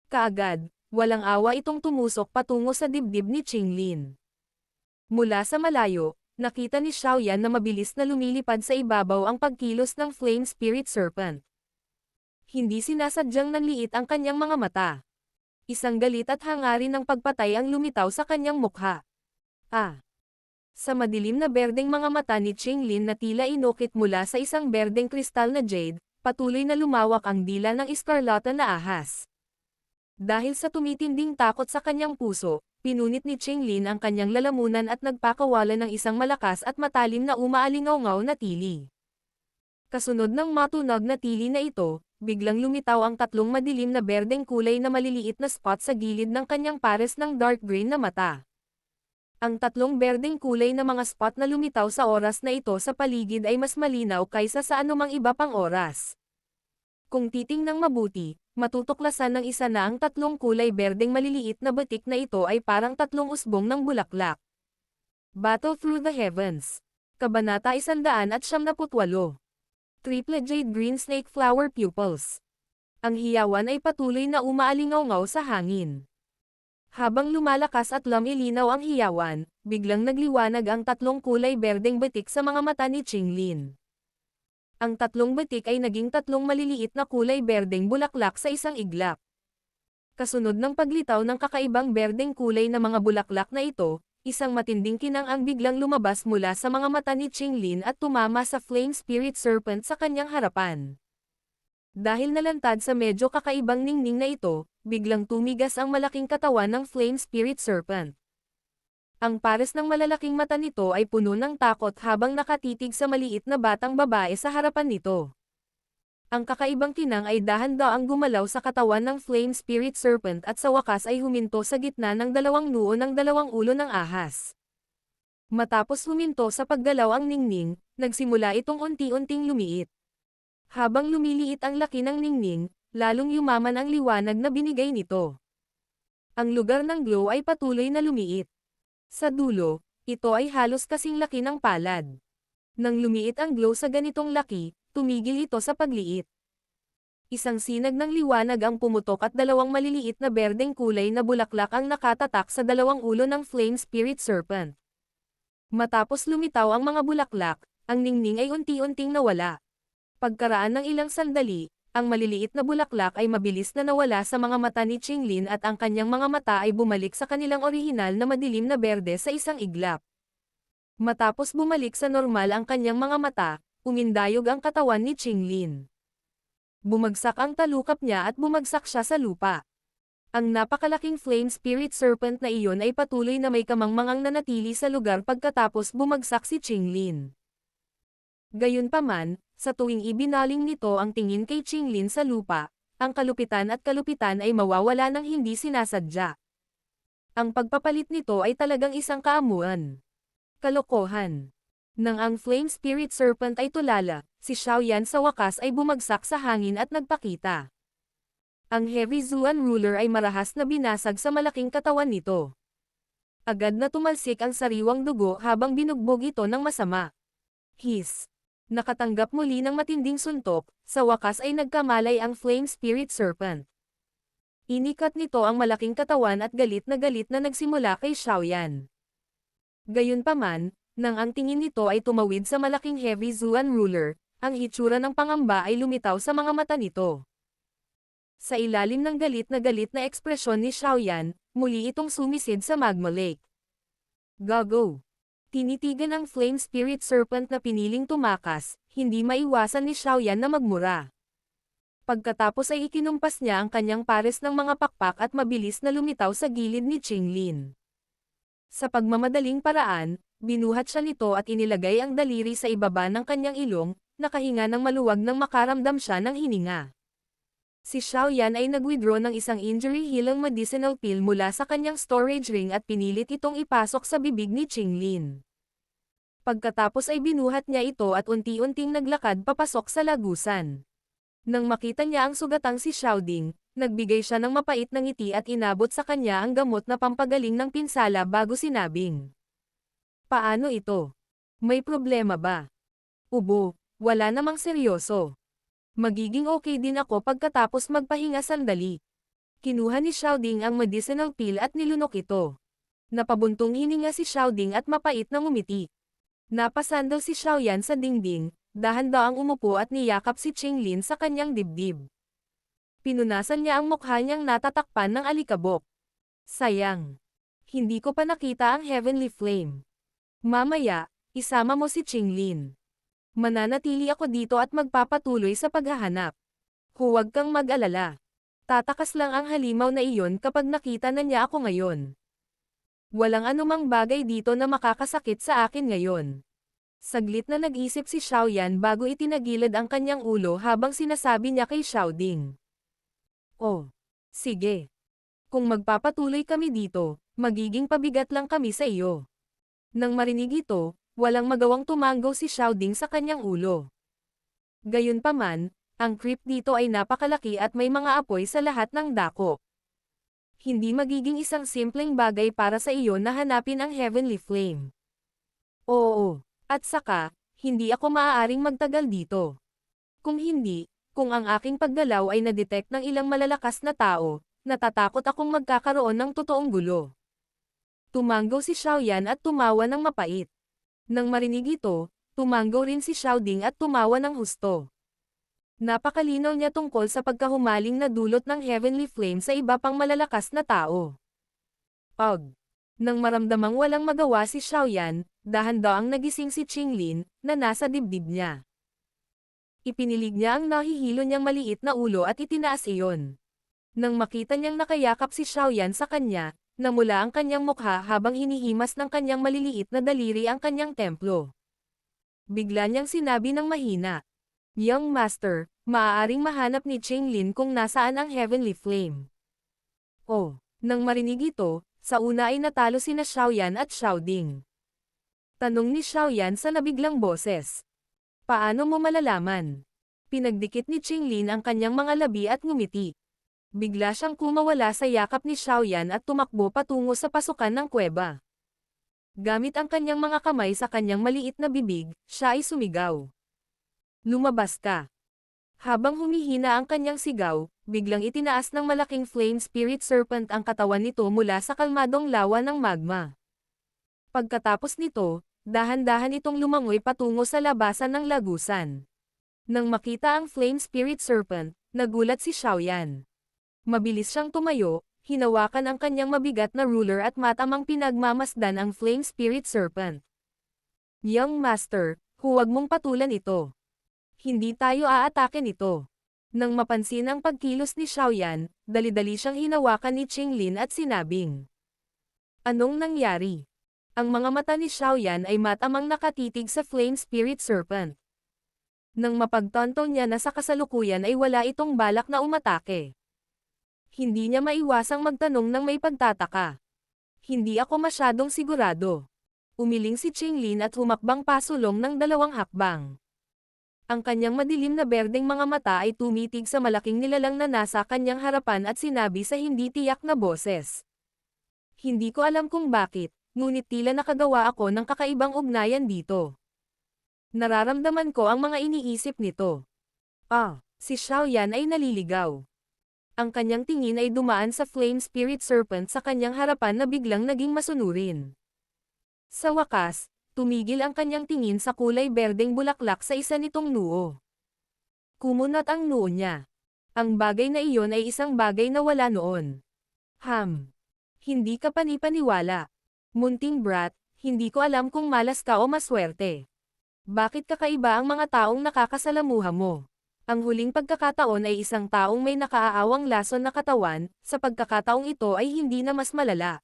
Kaagad, walang awa itong tumusok patungo sa dibdib ni Qinglin. Mula sa malayo, nakita ni Xiaoyan na mabilis na lumilipad sa ibabaw ang pagkilos ng Flame Spirit Serpent. Hindi sinasadyang nanliit ang kanyang mga mata. Isang galit at hangarin ng pagpatay ang lumitaw sa kanyang mukha. Sa madilim na berdeng mga mata ni Qinglin na tila inukit mula sa isang berdeng kristal na jade, patuloy na lumawak ang dila ng iskarlata na ahas. Dahil sa tumitinding takot sa kanyang puso, pinunit ni Qinglin ang kanyang lalamunan at nagpakawala ng isang malakas at matalim na umaalingaw-ngaw na tili. Kasunod ng matunog na tili na ito, biglang lumitaw ang tatlong madilim na berdeng kulay na maliliit na spot sa gilid ng kanyang pares ng dark green na mata. Ang tatlong berdeng kulay na mga spot na lumitaw sa oras na ito sa paligid ay mas malinaw kaysa sa anumang iba pang oras. Kung titingnang mabuti, matutuklasan ng isa na ang tatlong kulay berdeng maliliit na batik na ito ay parang tatlong usbong ng bulaklak. Battle Through the Heavens. Kabanata 178. Triple Jade Green Snake Flower Pupils. Ang hiyawan ay patuloy na umaalingaw-ngaw sa hangin. Habang lumalakas at lumilinaw ang hiyawan, biglang nagliwanag ang tatlong kulay berdeng batik sa mga mata ni Qinglin. Ang tatlong batik ay naging tatlong maliliit na kulay berdeng bulaklak sa isang iglap. Kasunod ng paglitaw ng kakaibang berdeng kulay na mga bulaklak na ito, isang matinding kinang ang biglang lumabas mula sa mga mata ni Qinglin at tumama sa Flame Spirit Serpent sa kanyang harapan. Dahil nalantad sa medyo kakaibang ningning na ito, biglang tumigas ang malaking katawan ng Flame Spirit Serpent. Ang pares ng malalaking mata nito ay puno ng takot habang nakatitig sa maliit na batang babae sa harapan nito. Ang kakaibang kinang ay dahan-daang gumalaw sa katawan ng Flame Spirit Serpent at sa wakas ay huminto sa gitna ng dalawang noo ng dalawang ulo ng ahas. Matapos huminto sa paggalaw ang ningning, nagsimula itong unti-unting lumiit. Habang lumiliit ang laki ng ningning, lalong yumaman ang liwanag na binigay nito. Ang lugar ng glow ay patuloy na lumiit. Sa dulo, ito ay halos kasing laki ng palad. Nang lumiit ang glow sa ganitong laki, tumigil ito sa pagliit. Isang sinag ng liwanag ang pumutok at dalawang maliliit na berdeng kulay na bulaklak ang nakatatak sa dalawang ulo ng Flame Spirit Serpent. Matapos lumitaw ang mga bulaklak, ang ningning ay unti-unting nawala. Pagkaraan ng ilang sandali, ang maliliit na bulaklak ay mabilis na nawala sa mga mata ni Qinglin at ang kanyang mga mata ay bumalik sa kanilang orihinal na madilim na berde sa isang iglap. Matapos bumalik sa normal ang kanyang mga mata, umindayog ang katawan ni Qinglin. Bumagsak ang talukap niya at bumagsak siya sa lupa. Ang napakalaking Flame Spirit Serpent na iyon ay patuloy na may kamangmangang nanatili sa lugar pagkatapos bumagsak si Qinglin. Gayunpaman, sa tuwing ibinaling nito ang tingin kay Qinglin sa lupa, ang kalupitan at kalupitan ay mawawala ng hindi sinasadya. Ang pagpapalit nito ay talagang isang kaamuan. Kalokohan. Nang ang Flame Spirit Serpent ay tulala, si Xiaoyan sa wakas ay bumagsak sa hangin at nagpakita. Ang Heavy Zuan Ruler ay marahas na binasag sa malaking katawan nito. Agad na tumalsik ang sariwang dugo habang binugbog ito ng masama. His. Nakatanggap muli ng matinding suntok, sa wakas ay nagkamalay ang Flame Spirit Serpent. Inikat nito ang malaking katawan at galit na nagsimula kay Xiaoyan. Gayunpaman, nang ang tingin nito ay tumawid sa malaking Heavy Zuan Ruler, ang hitsura ng pangamba ay lumitaw sa mga mata nito. Sa ilalim ng galit na ekspresyon ni Xiaoyan, muli itong sumisid sa Magma Lake. Gago! Tinitigan ang Flame Spirit Serpent na piniling tumakas, hindi maiwasan ni Xiaoyan na magmura. Pagkatapos ay ikinumpas niya ang kanyang pares ng mga pakpak at mabilis na lumitaw sa gilid ni Qinglin. Sa pagmamadaling paraan, binuhat siya nito at inilagay ang daliri sa ibaba ng kanyang ilong, nakahinga ng maluwag nang makaramdam siya ng hininga. Si Xiaoyan ay nag-withdraw ng isang injury healing medicinal pill mula sa kanyang storage ring at pinilit itong ipasok sa bibig ni Qinglin. Pagkatapos ay binuhat niya ito at unti-unting naglakad papasok sa lagusan. Nang makita niya ang sugatang si Xiaoding, nagbigay siya ng mapait na ngiti at inabot sa kanya ang gamot na pampagaling ng pinsala bago sinabing. Paano ito? May problema ba? Ubo, wala namang seryoso. Magiging okay din ako pagkatapos magpahinga sandali. Kinuha ni Xiaoding ang medicinal pill at nilunok ito. Napabuntong hininga si Xiaoding at mapait na ngumiti. Napasandal si Xiaoyan sa dingding, dahan-daang umupo at niyakap si Qinglin sa kanyang dibdib. Pinunasan niya ang mukha niyang natatakpan ng alikabok. Sayang. Hindi ko pa nakita ang Heavenly Flame. Mamaya, isama mo si Qinglin. Mananatili ako dito at magpapatuloy sa paghahanap. Huwag kang mag-alala. Tatakas lang ang halimaw na iyon kapag nakita na niya ako ngayon. Walang anumang bagay dito na makakasakit sa akin ngayon. Saglit na nag-isip si Xiaoyan bago itinagilid ang kanyang ulo habang sinasabi niya kay Xiaoding. Oh, sige. Kung magpapatuloy kami dito, magiging pabigat lang kami sa iyo. Nang marinig ito, walang magawang tumanggaw si Xiaoding sa kanyang ulo. Gayunpaman, ang crypt dito ay napakalaki at may mga apoy sa lahat ng dako. Hindi magiging isang simpleng bagay para sa iyo na hanapin ang Heavenly Flame. Oo, at saka, hindi ako maaaring magtagal dito. Kung hindi, kung ang aking paggalaw ay na-detect ng ilang malalakas na tao, natatakot akong magkakaroon ng totoong gulo. Tumanggaw si Xiaoyan at tumawa ng mapait. Nang marinig ito, tumanggaw rin si Xiaoding at tumawa ng husto. Napakalinaw niya tungkol sa pagkahumaling na dulot ng Heavenly Flame sa iba pang malalakas na tao. Nang maramdamang walang magawa si Xiaoyan, dahan-daang nagising si Qinglin, na nasa dibdib niya. Ipinilig niya ang nahihilo niyang maliit na ulo at itinaas iyon. Nang makita niyang nakayakap si Xiaoyan sa kanya, namula ang kanyang mukha habang hinihimas ng kanyang maliliit na daliri ang kanyang templo. Bigla niyang sinabi ng mahina, Young Master, maaaring mahanap ni Qinglin kung nasaan ang Heavenly Flame. Oh, nang marinig ito, sa una ay natalo sina Xiaoyan at Xiaoding. Tanong ni Xiaoyan sa nabiglang boses. Paano mo malalaman? Pinagdikit ni Qinglin ang kanyang mga labi at ngumiti. Bigla siyang kumawala sa yakap ni Xiaoyan at tumakbo patungo sa pasukan ng kuweba. Gamit ang kanyang mga kamay sa kanyang maliit na bibig, siya ay sumigaw. Lumabas ka. Habang humihina ang kanyang sigaw, biglang itinaas ng malaking Flame Spirit Serpent ang katawan nito mula sa kalmadong lawa ng magma. Pagkatapos nito, dahan-dahan itong lumangoy patungo sa labasan ng lagusan. Nang makita ang Flame Spirit Serpent, nagulat si Xiaoyan. Mabilis siyang tumayo, hinawakan ang kanyang mabigat na ruler at matamang pinagmamasdan ang Flame Spirit Serpent. Young Master, huwag mong patulan ito. Hindi tayo aatake nito. Nang mapansin ang pagkilos ni Xiaoyan, dali-dali siyang hinawakan ni Qinglin at sinabing. Anong nangyari? Ang mga mata ni Xiaoyan ay matamang nakatitig sa Flame Spirit Serpent. Nang mapagtanto niya na sa kasalukuyan ay wala itong balak na umatake. Hindi niya maiwasang magtanong ng may pagtataka. Hindi ako masyadong sigurado. Umiling si Qinglin at humakbang pasulong ng 2 hakbang. Ang kanyang madilim na berdeng mga mata ay tumitig sa malaking nilalang na nasa kanyang harapan at sinabi sa hindi tiyak na boses. Hindi ko alam kung bakit, ngunit tila nakagawa ako ng kakaibang ugnayan dito. Nararamdaman ko ang mga iniisip nito. Si Xiaoyan ay naliligaw. Ang kanyang tingin ay dumaan sa Flame Spirit Serpent sa kanyang harapan na biglang naging masunurin. Sa wakas, tumigil ang kanyang tingin sa kulay berdeng bulaklak sa isa nitong noo. Kumunat ang noo niya. Ang bagay na iyon ay isang bagay na wala noon. Hindi ka panipaniwala. Munting brat, hindi ko alam kung malas ka o maswerte. Bakit kakaiba ang mga taong nakakasalamuha mo? Ang huling pagkakataon ay isang taong may nakaaawang lason na katawan, sa pagkakataong ito ay hindi na mas malala.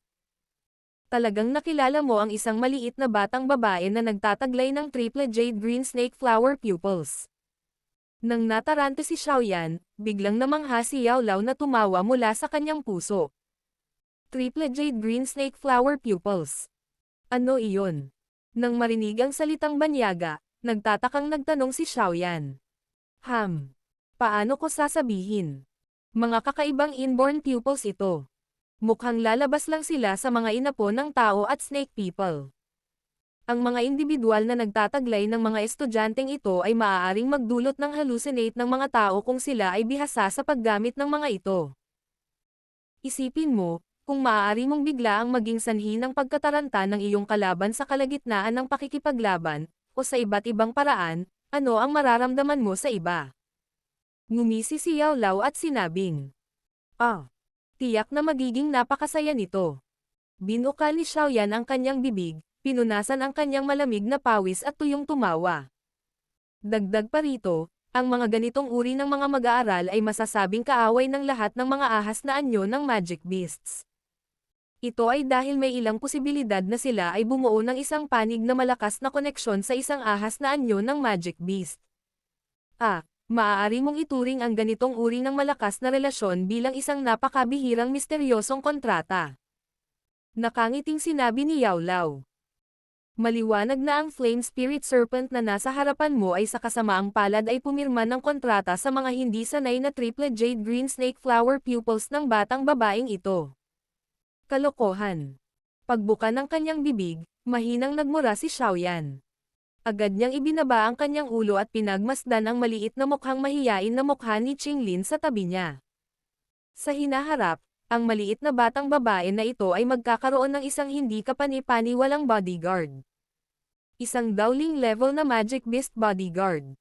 Talagang nakilala mo ang isang maliit na batang babae na nagtataglay ng triple jade green snake flower pupils. Nang natarante si Xiaoyan, biglang namangha si Yao Lao na tumawa mula sa kanyang puso. Triple jade green snake flower pupils. Ano iyon? Nang marinig ang salitang banyaga, nagtatakang nagtanong si Xiaoyan. Paano ko sasabihin? Mga kakaibang inborn pupils ito. Mukhang lalabas lang sila sa mga inapo ng tao at snake people. Ang mga individual na nagtataglay ng mga estudyanteng ito ay maaaring magdulot ng hallucinate ng mga tao kung sila ay bihasa sa paggamit ng mga ito. Isipin mo, kung maaari mong bigla ang maging sanhi ng pagkataranta ng iyong kalaban sa kalagitnaan ng pakikipaglaban, o sa iba't ibang paraan, ano ang mararamdaman mo sa iba? Ngumisi si Yao Lao at sinabing, tiyak na magiging napakasaya nito. Binukal ni Xiaoyan ang kanyang bibig, pinunasan ang kanyang malamig na pawis at tuyong tumawa. Dagdag pa rito, ang mga ganitong uri ng mga mag-aaral ay masasabing kaaway ng lahat ng mga ahas na anyo ng magic beasts. Ito ay dahil may ilang posibilidad na sila ay bumuo ng isang panig na malakas na koneksyon sa isang ahas na anyo ng magic beast. Maaari mong ituring ang ganitong uri ng malakas na relasyon bilang isang napakabihirang misteryosong kontrata. Nakangiting sinabi ni Yao Lao. Maliwanag na ang Flame Spirit Serpent na nasa harapan mo ay sa kasamaang palad ay pumirma ng kontrata sa mga hindi sanay na triple jade green snake flower pupils ng batang babaeng ito. Kalokohan. Pagbuka ng kanyang bibig, mahinang nagmura si Xiaoyan. Agad niyang ibinaba ang kanyang ulo at pinagmasdan ang maliit na mukhang mahiyain na mukha ni Qinglin sa tabi niya. Sa hinaharap, ang maliit na batang babae na ito ay magkakaroon ng isang hindi kapani-paniwalang bodyguard. Isang Dowling level na magic beast bodyguard.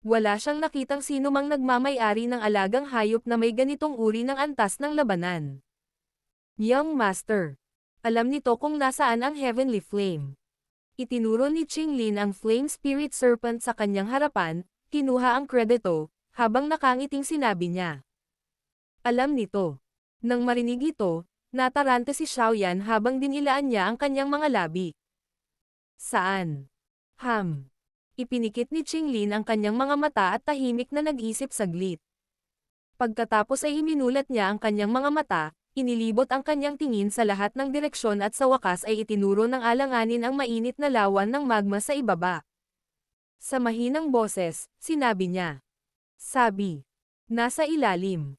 Wala siyang nakitang sino mang nagmamay-ari ng alagang hayop na may ganitong uri ng antas ng labanan. Young Master. Alam nito kung nasaan ang Heavenly Flame. Itinuro ni Qinglin ang Flame Spirit Serpent sa kanyang harapan, kinuha ang kredito, habang nakangiting sinabi niya. Alam nito. Nang marinig ito, natarante si Xiaoyan habang dinilaan niya ang kanyang mga labi. Saan? Ipinikit ni Qinglin ang kanyang mga mata at tahimik na nag-isip saglit. Pagkatapos ay iminulat niya ang kanyang mga mata, inilibot ang kanyang tingin sa lahat ng direksyon at sa wakas ay itinuro ng alanganin ang mainit na lawan ng magma sa ibaba. Sa mahinang boses, sinabi niya. Sabi. Nasa ilalim.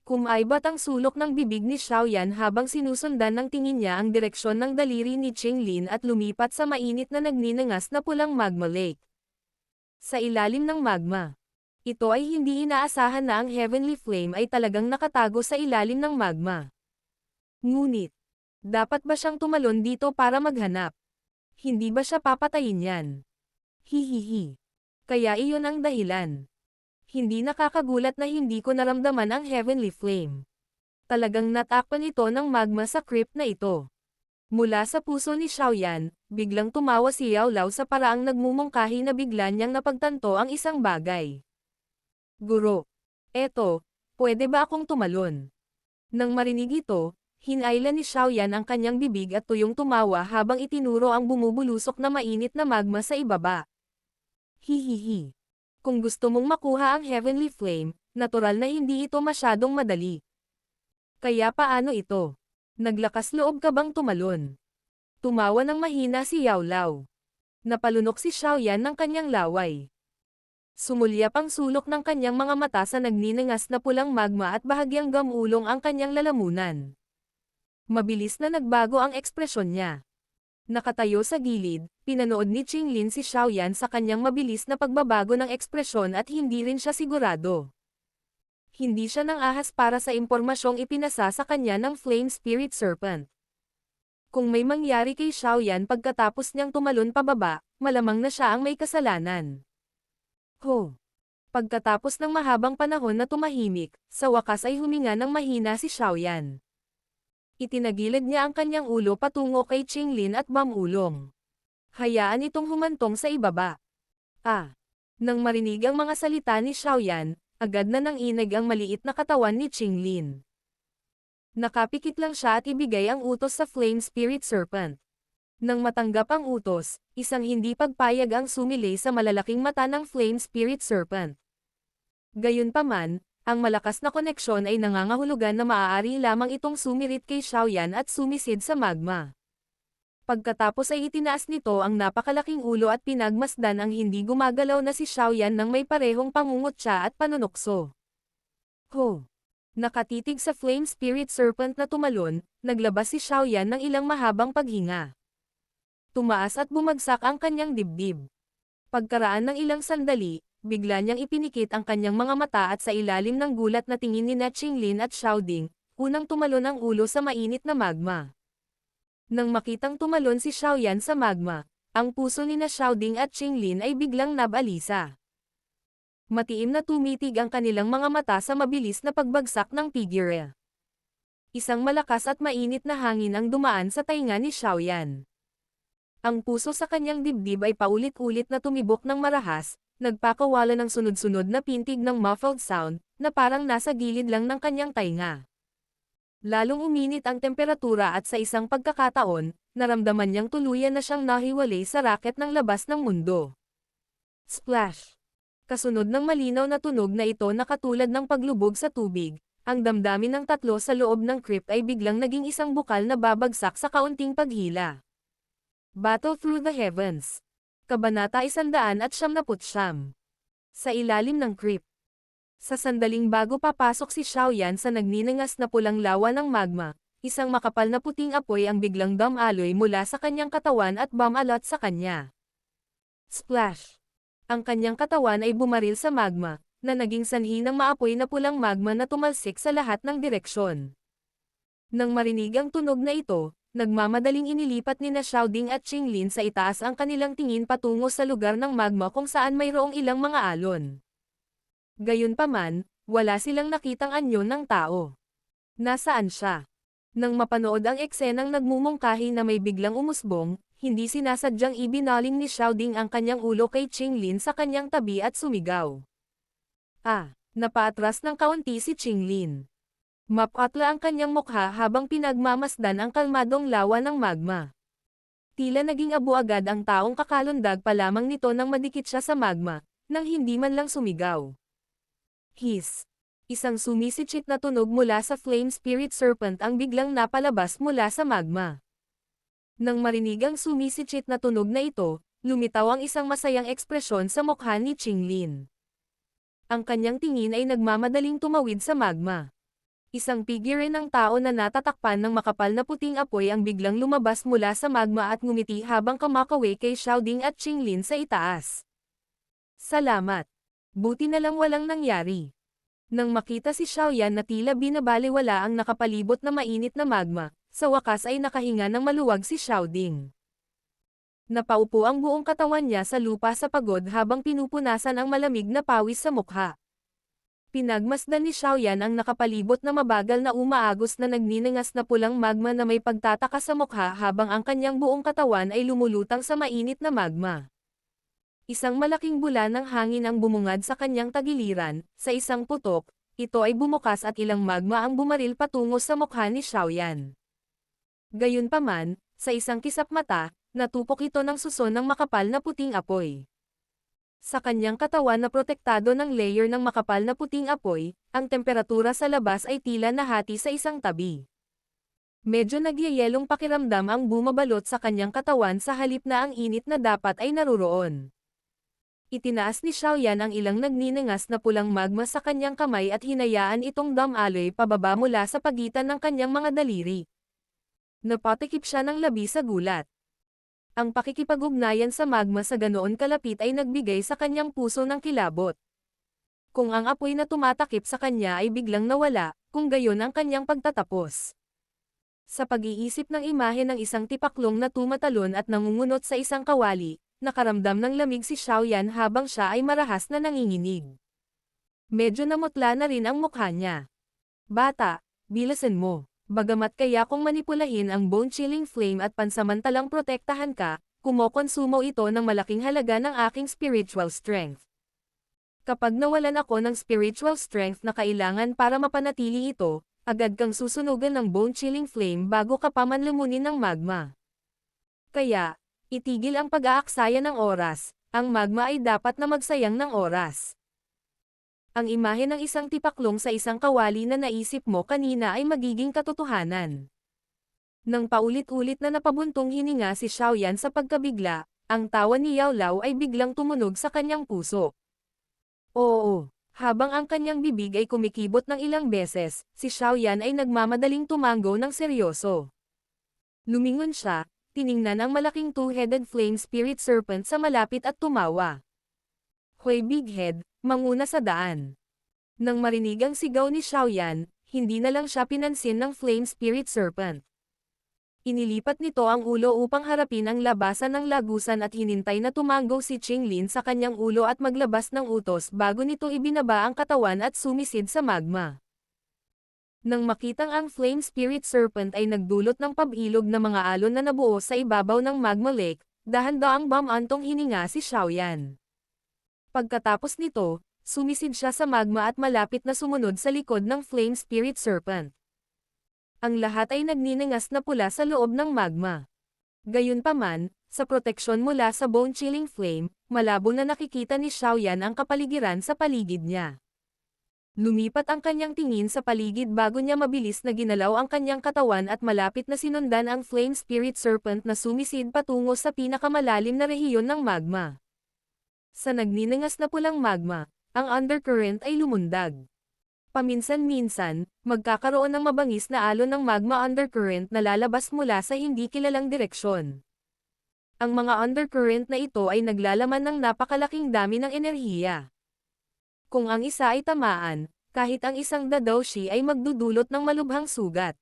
Kumaibat ang sulok ng bibig ni Xiaoyan habang sinusundan ng tingin niya ang direksyon ng daliri ni Qinglin at lumipat sa mainit na nagninangas na pulang magma lake. Sa ilalim ng magma. Ito ay hindi inaasahan na ang Heavenly Flame ay talagang nakatago sa ilalim ng magma. Ngunit, dapat ba siyang tumalon dito para maghanap? Hindi ba siya papatayin yan? Hihihi. Kaya iyon ang dahilan. Hindi nakakagulat na hindi ko naramdaman ang Heavenly Flame. Talagang natakpan ito ng magma sa crypt na ito. Mula sa puso ni Xiaoyan, biglang tumawa si Yao Lao sa paraang nagmumungkahi na bigla niyang napagtanto ang isang bagay. Guro. Eto, pwede ba akong tumalon? Nang marinig ito, hinayla ni Xiaoyan ang kanyang bibig at tuyong tumawa habang itinuro ang bumubulusok na mainit na magma sa ibaba. Hihihi. Kung gusto mong makuha ang Heavenly Flame, natural na hindi ito masyadong madali. Kaya paano ito? Naglakas loob ka bang tumalon? Tumawa ng mahina si Yao Lao. Napalunok si Xiaoyan ng kanyang laway. Sumulyap ang sulok ng kanyang mga mata sa nagniningas na pulang magma at bahagyang gamulong ang kanyang lalamunan. Mabilis na nagbago ang ekspresyon niya. Nakatayo sa gilid, pinanood ni Qinglin si Xiaoyan sa kanyang mabilis na pagbabago ng ekspresyon at hindi rin siya sigurado. Hindi siya nang ahas para sa impormasyong ipinasa sa kanya ng Flame Spirit Serpent. Kung may mangyari kay Xiaoyan pagkatapos niyang tumalon pababa, malamang na siya ang may kasalanan. Pagkatapos ng mahabang panahon na tumahimik, sa wakas ay huminga ng mahina si Xiaoyan. Itinagilid niya ang kanyang ulo patungo kay Qinglin at bamulong. Hayaan itong humantong sa ibaba. Nang marinig ang mga salita ni Xiaoyan, agad na nanginig ang maliit na katawan ni Qinglin. Nakapikit lang siya at ibigay ang utos sa Flame Spirit Serpent. Nang matanggap ang utos, isang hindi pagpayag ang sumilay sa malalaking mata ng Flame Spirit Serpent. Gayunpaman, ang malakas na koneksyon ay nangangahulugan na maaari lamang itong sumirit kay Xiaoyan at sumisid sa magma. Pagkatapos ay itinaas nito ang napakalaking ulo at pinagmasdan ang hindi gumagalaw na si Xiaoyan ng may parehong pangungutya at panunokso. Nakatitig sa Flame Spirit Serpent na tumalon, naglabas si Xiaoyan ng ilang mahabang paghinga. Tumaas at bumagsak ang kanyang dibdib. Pagkaraan ng ilang sandali, bigla niyang ipinikit ang kanyang mga mata at sa ilalim ng gulat na tingin ni Qinglin at Xiaoding, unang tumalon ang ulo sa mainit na magma. Nang makitang tumalon si Xiaoyan sa magma, ang puso ni Xiaoding at Qinglin ay biglang nabalisa. Matiim na tumitig ang kanilang mga mata sa mabilis na pagbagsak ng figure. Isang malakas at mainit na hangin ang dumaan sa tainga ni Xiaoyan. Ang puso sa kanyang dibdib ay paulit-ulit na tumibok ng marahas, nagpakawala ng sunod-sunod na pintig ng muffled sound, na parang nasa gilid lang ng kanyang tainga. Lalong uminit ang temperatura at sa isang pagkakataon, naramdaman niyang tuluyan na siyang nahiwalay sa raket ng labas ng mundo. Splash! Kasunod ng malinaw na tunog na ito na katulad ng paglubog sa tubig, ang damdamin ng tatlo sa loob ng crypt ay biglang naging isang bukal na babagsak sa kaunting paghila. Battle Through the Heavens. Kabanata 179. Sa ilalim ng crypt. Sa sandaling bago papasok si Xiaoyan sa nagniningas na pulang lawa ng magma, isang makapal na puting apoy ang biglang damaloy mula sa kanyang katawan at bumalot sa kanya. Splash! Ang kanyang katawan ay bumaril sa magma, na naging sanhi ng maapoy na pulang magma na tumalsik sa lahat ng direksyon. Nang marinig ang tunog na ito, nagmamadaling inilipat ni Xiaoding at Qinglin sa itaas ang kanilang tingin patungo sa lugar ng magma kung saan mayroong ilang mga alon. Gayunpaman, wala silang nakitang anyo ng tao. Nasaan siya? Nang mapanood ang eksenang nagmumungkahi na may biglang umusbong, hindi sinasadyang ibinaling ni Xiaoding ang kanyang ulo kay Qinglin sa kanyang tabi at sumigaw. Napaatras ng kaunti si Qinglin. Mapatla ang kanyang mukha habang pinagmamasdan ang kalmadong lawa ng magma. Tila naging abo agad ang taong kakalundag pa lamang nito nang madikit siya sa magma, nang hindi man lang sumigaw. Hiss! Isang sumisitsit na tunog mula sa Flame Spirit Serpent ang biglang napalabas mula sa magma. Nang marinig ang sumisitsit na tunog na ito, lumitaw ang isang masayang ekspresyon sa mukha ni Qinglin. Ang kanyang tingin ay nagmamadaling tumawid sa magma. Isang figure ng tao na natatakpan ng makapal na puting apoy ang biglang lumabas mula sa magma at ngumiti habang kumakaway kay Xiaoding at Qinglin sa itaas. Salamat! Buti na lang walang nangyari. Nang makita si Xiaoyan na tila binabaliwala ang nakapalibot na mainit na magma, sa wakas ay nakahinga ng maluwag si Xiaoding. Napaupo ang buong katawan niya sa lupa sa pagod habang pinupunasan ang malamig na pawis sa mukha. Pinagmasdan ni Xiaoyan ang nakapalibot na mabagal na umaagos na nagniningas na pulang magma na may pagtataka sa mukha habang ang kanyang buong katawan ay lumulutang sa mainit na magma. Isang malaking bula ng hangin ang bumungad sa kanyang tagiliran, sa isang putok, ito ay bumukas at ilang magma ang bumaril patungo sa mukha ni Xiaoyan. Gayunpaman, sa isang kisap mata, natupok ito ng suso ng makapal na puting apoy. Sa kanyang katawan na protektado ng layer ng makapal na puting apoy, ang temperatura sa labas ay tila nahati sa isang tabi. Medyo nagyayelong pakiramdam ang bumabalot sa kanyang katawan sa halip na ang init na dapat ay naruroon. Itinaas ni Xiaoyan ang ilang nagniningas na pulang magma sa kanyang kamay at hinayaan itong dumaloy pababa mula sa pagitan ng kanyang mga daliri. Napatikip siya ng labi sa gulat. Ang pakikipag-ugnayan sa magma sa ganoon kalapit ay nagbigay sa kanyang puso ng kilabot. Kung ang apoy na tumatakip sa kanya ay biglang nawala, kung gayon ang kanyang pagtatapos. Sa pag-iisip ng imahe ng isang tipaklong na tumatalon at nangungunot sa isang kawali, nakaramdam ng lamig si Xiaoyan habang siya ay marahas na nanginginig. Medyo namutla na rin ang mukha niya. Bata, bilasan mo. Bagamat kaya kong manipulahin ang bone-chilling flame at pansamantalang protektahan ka, kumokonsumo ito ng malaking halaga ng aking spiritual strength. Kapag nawalan ako ng spiritual strength na kailangan para mapanatili ito, agad kang susunugan ng bone-chilling flame bago ka pa man lumunin ng magma. Kaya, itigil ang pag-aaksaya ng oras, ang magma ay dapat na magsayang ng oras. Ang imahe ng isang tipaklong sa isang kawali na naisip mo kanina ay magiging katotohanan. Nang paulit-ulit na napabuntong hininga si Xiaoyan sa pagkabigla, ang tawa ni Yao Lao ay biglang tumunog sa kanyang puso. Oo, habang ang kanyang bibig ay kumikibot ng ilang beses, si Xiaoyan ay nagmamadaling tumango ng seryoso. Lumingon siya, tiningnan ang malaking two-headed flame spirit serpent sa malapit at tumawa. Hoy Big Head, manguna sa daan. Nang marinig ang sigaw ni Xiaoyan, hindi na lang siya pinansin ng flame spirit serpent. Inilipat nito ang ulo upang harapin ang labasan ng lagusan at hinintay na tumango si Qinglin sa kanyang ulo at maglabas ng utos bago nito ibinaba ang katawan at sumisid sa magma. Nang makitang ang flame spirit serpent ay nagdulot ng pabilog na mga alon na nabuo sa ibabaw ng magma lake, dahan-daang bumantong hininga si Xiaoyan. Pagkatapos nito, sumisid siya sa magma at malapit na sumunod sa likod ng flame spirit serpent. Ang lahat ay nagniningas na pula sa loob ng magma. Gayunpaman, sa proteksyon mula sa bone-chilling flame, malabo na nakikita ni Xiaoyan ang kapaligiran sa paligid niya. Lumipat ang kanyang tingin sa paligid bago niya mabilis na ginalaw ang kanyang katawan at malapit na sinundan ang flame spirit serpent na sumisid patungo sa pinakamalalim na rehiyon ng magma. Sa nagniningas na pulang magma, ang undercurrent ay lumundag. Paminsan-minsan, magkakaroon ng mabangis na alon ng magma undercurrent na lalabas mula sa hindi kilalang direksyon. Ang mga undercurrent na ito ay naglalaman ng napakalaking dami ng enerhiya. Kung ang isa ay tamaan, kahit ang isang dadoushi ay magdudulot ng malubhang sugat.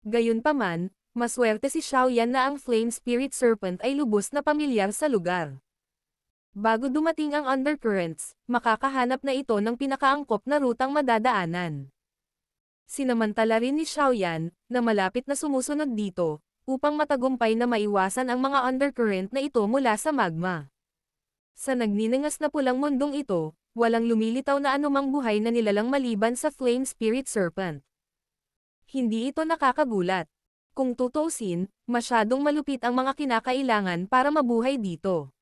Gayunpaman, maswerte si Xiaoyan na ang flame spirit serpent ay lubos na pamilyar sa lugar. Bago dumating ang undercurrents, makakahanap na ito ng pinakaangkop na rutang madadaanan. Sinamantala rin ni Xiaoyan, na malapit na sumusunod dito, upang matagumpay na maiwasan ang mga undercurrent na ito mula sa magma. Sa nagniningas na pulang mundong ito, walang lumilitaw na anumang buhay na nilalang maliban sa flame spirit serpent. Hindi ito nakakagulat. Kung tutuusin, masyadong malupit ang mga kinakailangan para mabuhay dito.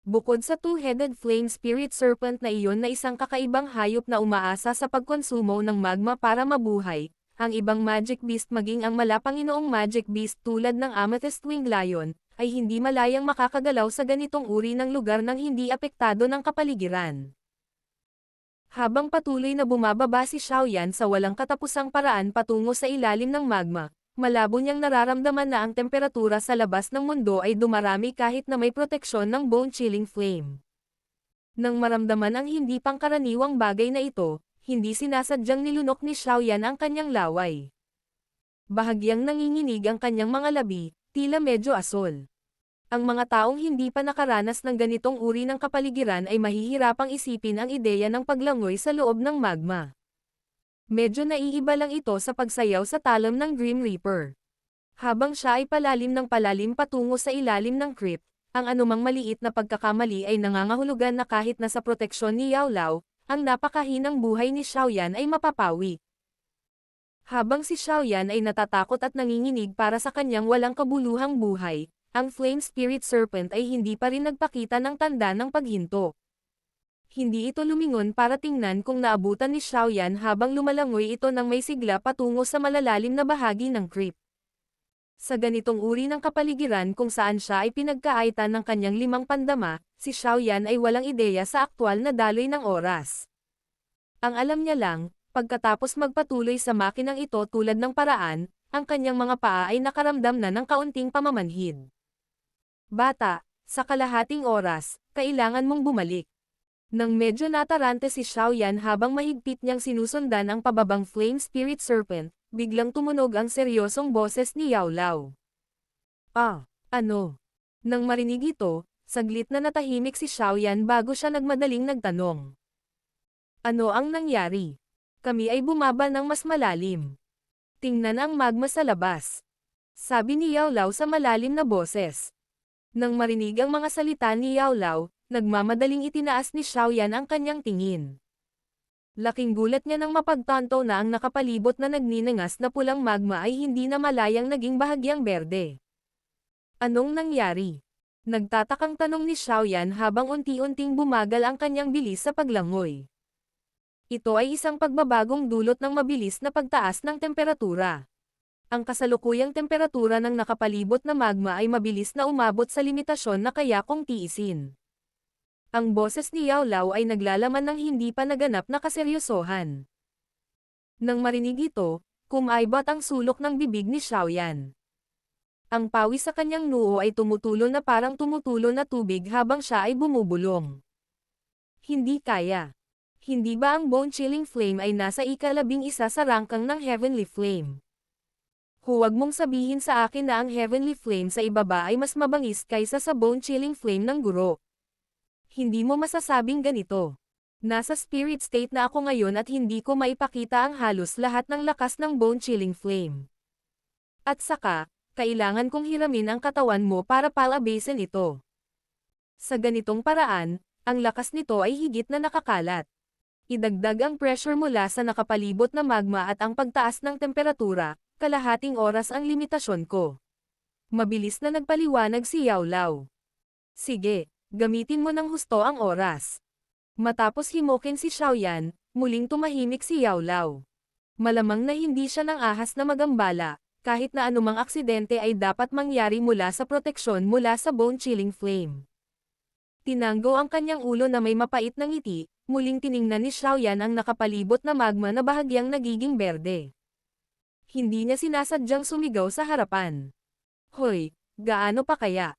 Bukod sa two-headed flame spirit serpent na iyon na isang kakaibang hayop na umaasa sa pagkonsumo ng magma para mabuhay, ang ibang magic beast maging ang malapanginoong magic beast tulad ng amethyst winged lion, ay hindi malayang makakagalaw sa ganitong uri ng lugar nang hindi apektado ng kapaligiran. Habang patuloy na bumababa si Xiaoyan sa walang katapusang paraan patungo sa ilalim ng magma, malabo niyang nararamdaman na ang temperatura sa labas ng mundo ay dumarami kahit na may proteksyon ng bone-chilling flame. Nang maramdaman ang hindi pangkaraniwang bagay na ito, hindi sinasadyang nilunok ni Xiaoyan ang kanyang laway. Bahagyang nanginginig ang kanyang mga labi, tila medyo asol. Ang mga taong hindi pa nakaranas ng ganitong uri ng kapaligiran ay mahihirapang isipin ang ideya ng paglangoy sa loob ng magma. Medyo naiiba lang ito sa pagsayaw sa talam ng Grim Reaper. Habang siya ay palalim ng palalim patungo sa ilalim ng crypt, ang anumang maliit na pagkakamali ay nangangahulugan na kahit nasa proteksyon ni Yao Lao, ang napakahinang buhay ni Xiaoyan ay mapapawi. Habang si Xiaoyan ay natatakot at nanginginig para sa kanyang walang kabuluhang buhay, ang Flame Spirit Serpent ay hindi pa rin nagpakita ng tanda ng paghinto. Hindi ito lumingon para tingnan kung naabutan ni Xiaoyan habang lumalangoy ito ng may sigla patungo sa malalalim na bahagi ng crypt. Sa ganitong uri ng kapaligiran kung saan siya ay pinagkaaitan ng kanyang 5 pandama, si Xiaoyan ay walang ideya sa aktwal na daloy ng oras. Ang alam niya lang, pagkatapos magpatuloy sa makinang ito tulad ng paraan, ang kanyang mga paa ay nakaramdam na ng kaunting pamamanhid. Bata, sa kalahating oras, kailangan mong bumalik. Nang medyo natarante si Xiaoyan habang mahigpit niyang sinusundan ang pababang Flame Spirit Serpent, biglang tumunog ang seryosong boses ni Yao Lao. Ah, ano? Nang marinig ito, saglit na natahimik si Xiaoyan bago siya nagmadaling nagtanong. Ano ang nangyari? Kami ay bumaba ng mas malalim. Tingnan ang magma sa labas. Sabi ni Yao Lao sa malalim na boses. Nang marinig ang mga salita ni Yao Lao, nagmamadaling itinaas ni Xiaoyan ang kanyang tingin. Laking gulat niya nang mapagtanto na ang nakapalibot na nagninangas na pulang magma ay hindi na malayang naging bahagyang berde. Anong nangyari? Nagtatakang tanong ni Xiaoyan habang unti-unting bumagal ang kanyang bilis sa paglangoy. Ito ay isang pagbabagong dulot ng mabilis na pagtaas ng temperatura. Ang kasalukuyang temperatura ng nakapalibot na magma ay mabilis na umabot sa limitasyon na kaya kong tiisin. Ang boses ni Yao Lao ay naglalaman ng hindi pa naganap na kaseryosohan. Nang marinig ito, kumaibot ang sulok ng bibig ni Xiaoyan. Ang pawis sa kanyang noo ay tumutulo na parang tumutulo na tubig habang siya ay bumubulong. Hindi kaya. Hindi ba ang bone-chilling flame ay nasa ika-11 sa rangkang ng Heavenly Flame? Huwag mong sabihin sa akin na ang Heavenly Flame sa ibaba ay mas mabangis kaysa sa bone-chilling flame ng guro. Hindi mo masasabing ganito. Nasa spirit state na ako ngayon at hindi ko maipakita ang halos lahat ng lakas ng bone-chilling flame. At saka, kailangan kong hiramin ang katawan mo para palabasin ito. Sa ganitong paraan, ang lakas nito ay higit na nakakalat. Idagdag ang pressure mula sa nakapalibot na magma at ang pagtaas ng temperatura, kalahating oras ang limitasyon ko. Mabilis na nagpaliwanag si Yao Lao. Sige. Gamitin mo ng husto ang oras. Matapos himukin si Xiaoyan, muling tumahimik si Yao Lao. Malamang na hindi siya ng ahas na magambala, kahit na anumang aksidente ay dapat mangyari mula sa proteksyon mula sa bone-chilling flame. Tinanggo ang kanyang ulo na may mapait na ngiti, muling tiningnan ni Xiaoyan ang nakapalibot na magma na bahagyang nagiging berde. Hindi niya sinasadyang sumigaw sa harapan. Hoy, gaano pa kaya?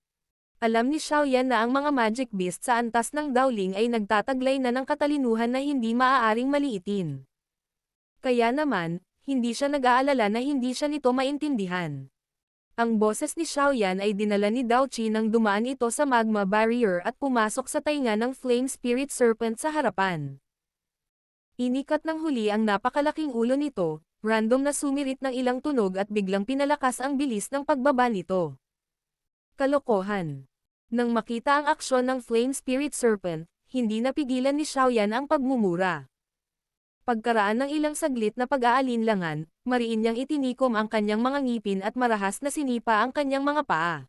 Alam ni Xiaoyan na ang mga magic beast sa antas ng Dowling ay nagtataglay na ng katalinuhan na hindi maaaring maliitin. Kaya naman, hindi siya nag-aalala na hindi siya nito maintindihan. Ang boses ni Xiaoyan ay dinala ni Dao Qi nang dumaan ito sa magma barrier at pumasok sa tainga ng Flame Spirit Serpent sa harapan. Inikat ng huli ang napakalaking ulo nito, random na sumirit ng ilang tunog at biglang pinalakas ang bilis ng pagbaba nito. Kalokohan. Nang makita ang aksyon ng Flame Spirit Serpent, hindi napigilan ni Xiaoyan ang pagmumura. Pagkaraan ng ilang saglit na pag-aalinlangan, mariin niyang itinikom ang kanyang mga ngipin at marahas na sinipa ang kanyang mga paa.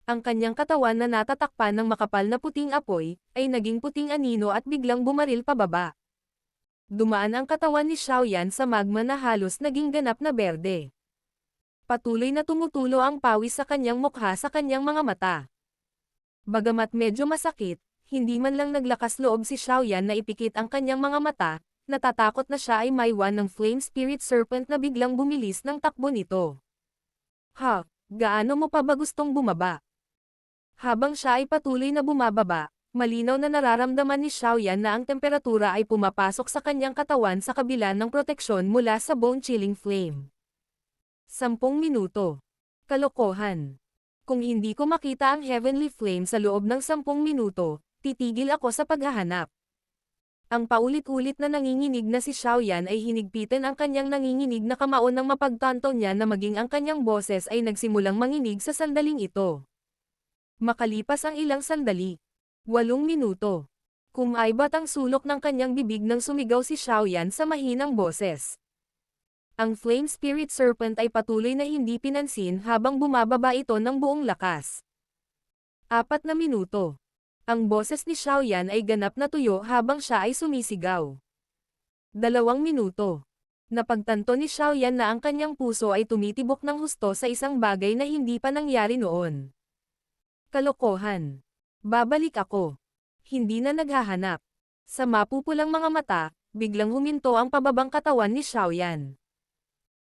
Ang kanyang katawan na natatakpan ng makapal na puting apoy, ay naging puting anino at biglang bumaril pababa. Dumaan ang katawan ni Xiaoyan sa magma na halos naging ganap na berde. Patuloy na tumutulo ang pawis sa kanyang mukha sa kanyang mga mata. Bagamat medyo masakit, hindi man lang naglakas loob si Xiaoyan na ipikit ang kanyang mga mata, natatakot na siya ay maiwan ng Flame Spirit Serpent na biglang bumilis ng takbo nito. Ha, gaano mo pa ba gustong bumaba? Habang siya ay patuloy na bumababa, malinaw na nararamdaman ni Xiaoyan na ang temperatura ay pumapasok sa kanyang katawan sa kabila ng proteksyon mula sa bone-chilling flame. 10 minuto. Kalokohan. Kung hindi ko makita ang Heavenly Flame sa loob ng 10 minuto, titigil ako sa paghahanap. Ang paulit-ulit na nanginginig na si Xiaoyan ay hinigpitan ang kanyang nanginginig na kamao nang mapagtanto niya na maging ang kanyang boses ay nagsimulang manginig sa sandaling ito. Makalipas ang ilang sandali. 8 minuto. Kumaibot ang sulok ng kanyang bibig nang sumigaw si Xiaoyan sa mahinang boses. Ang Flame Spirit Serpent ay patuloy na hindi pinansin habang bumababa ito ng buong lakas. 4 na minuto. Ang boses ni Xiaoyan ay ganap na tuyo habang siya ay sumisigaw. 2 minuto. Napagtanto ni Xiaoyan na ang kanyang puso ay tumitibok ng husto sa isang bagay na hindi pa nangyari noon. Kalokohan. Babalik ako. Hindi na naghahanap. Sa mapupulang mga mata, biglang huminto ang pababang katawan ni Xiaoyan.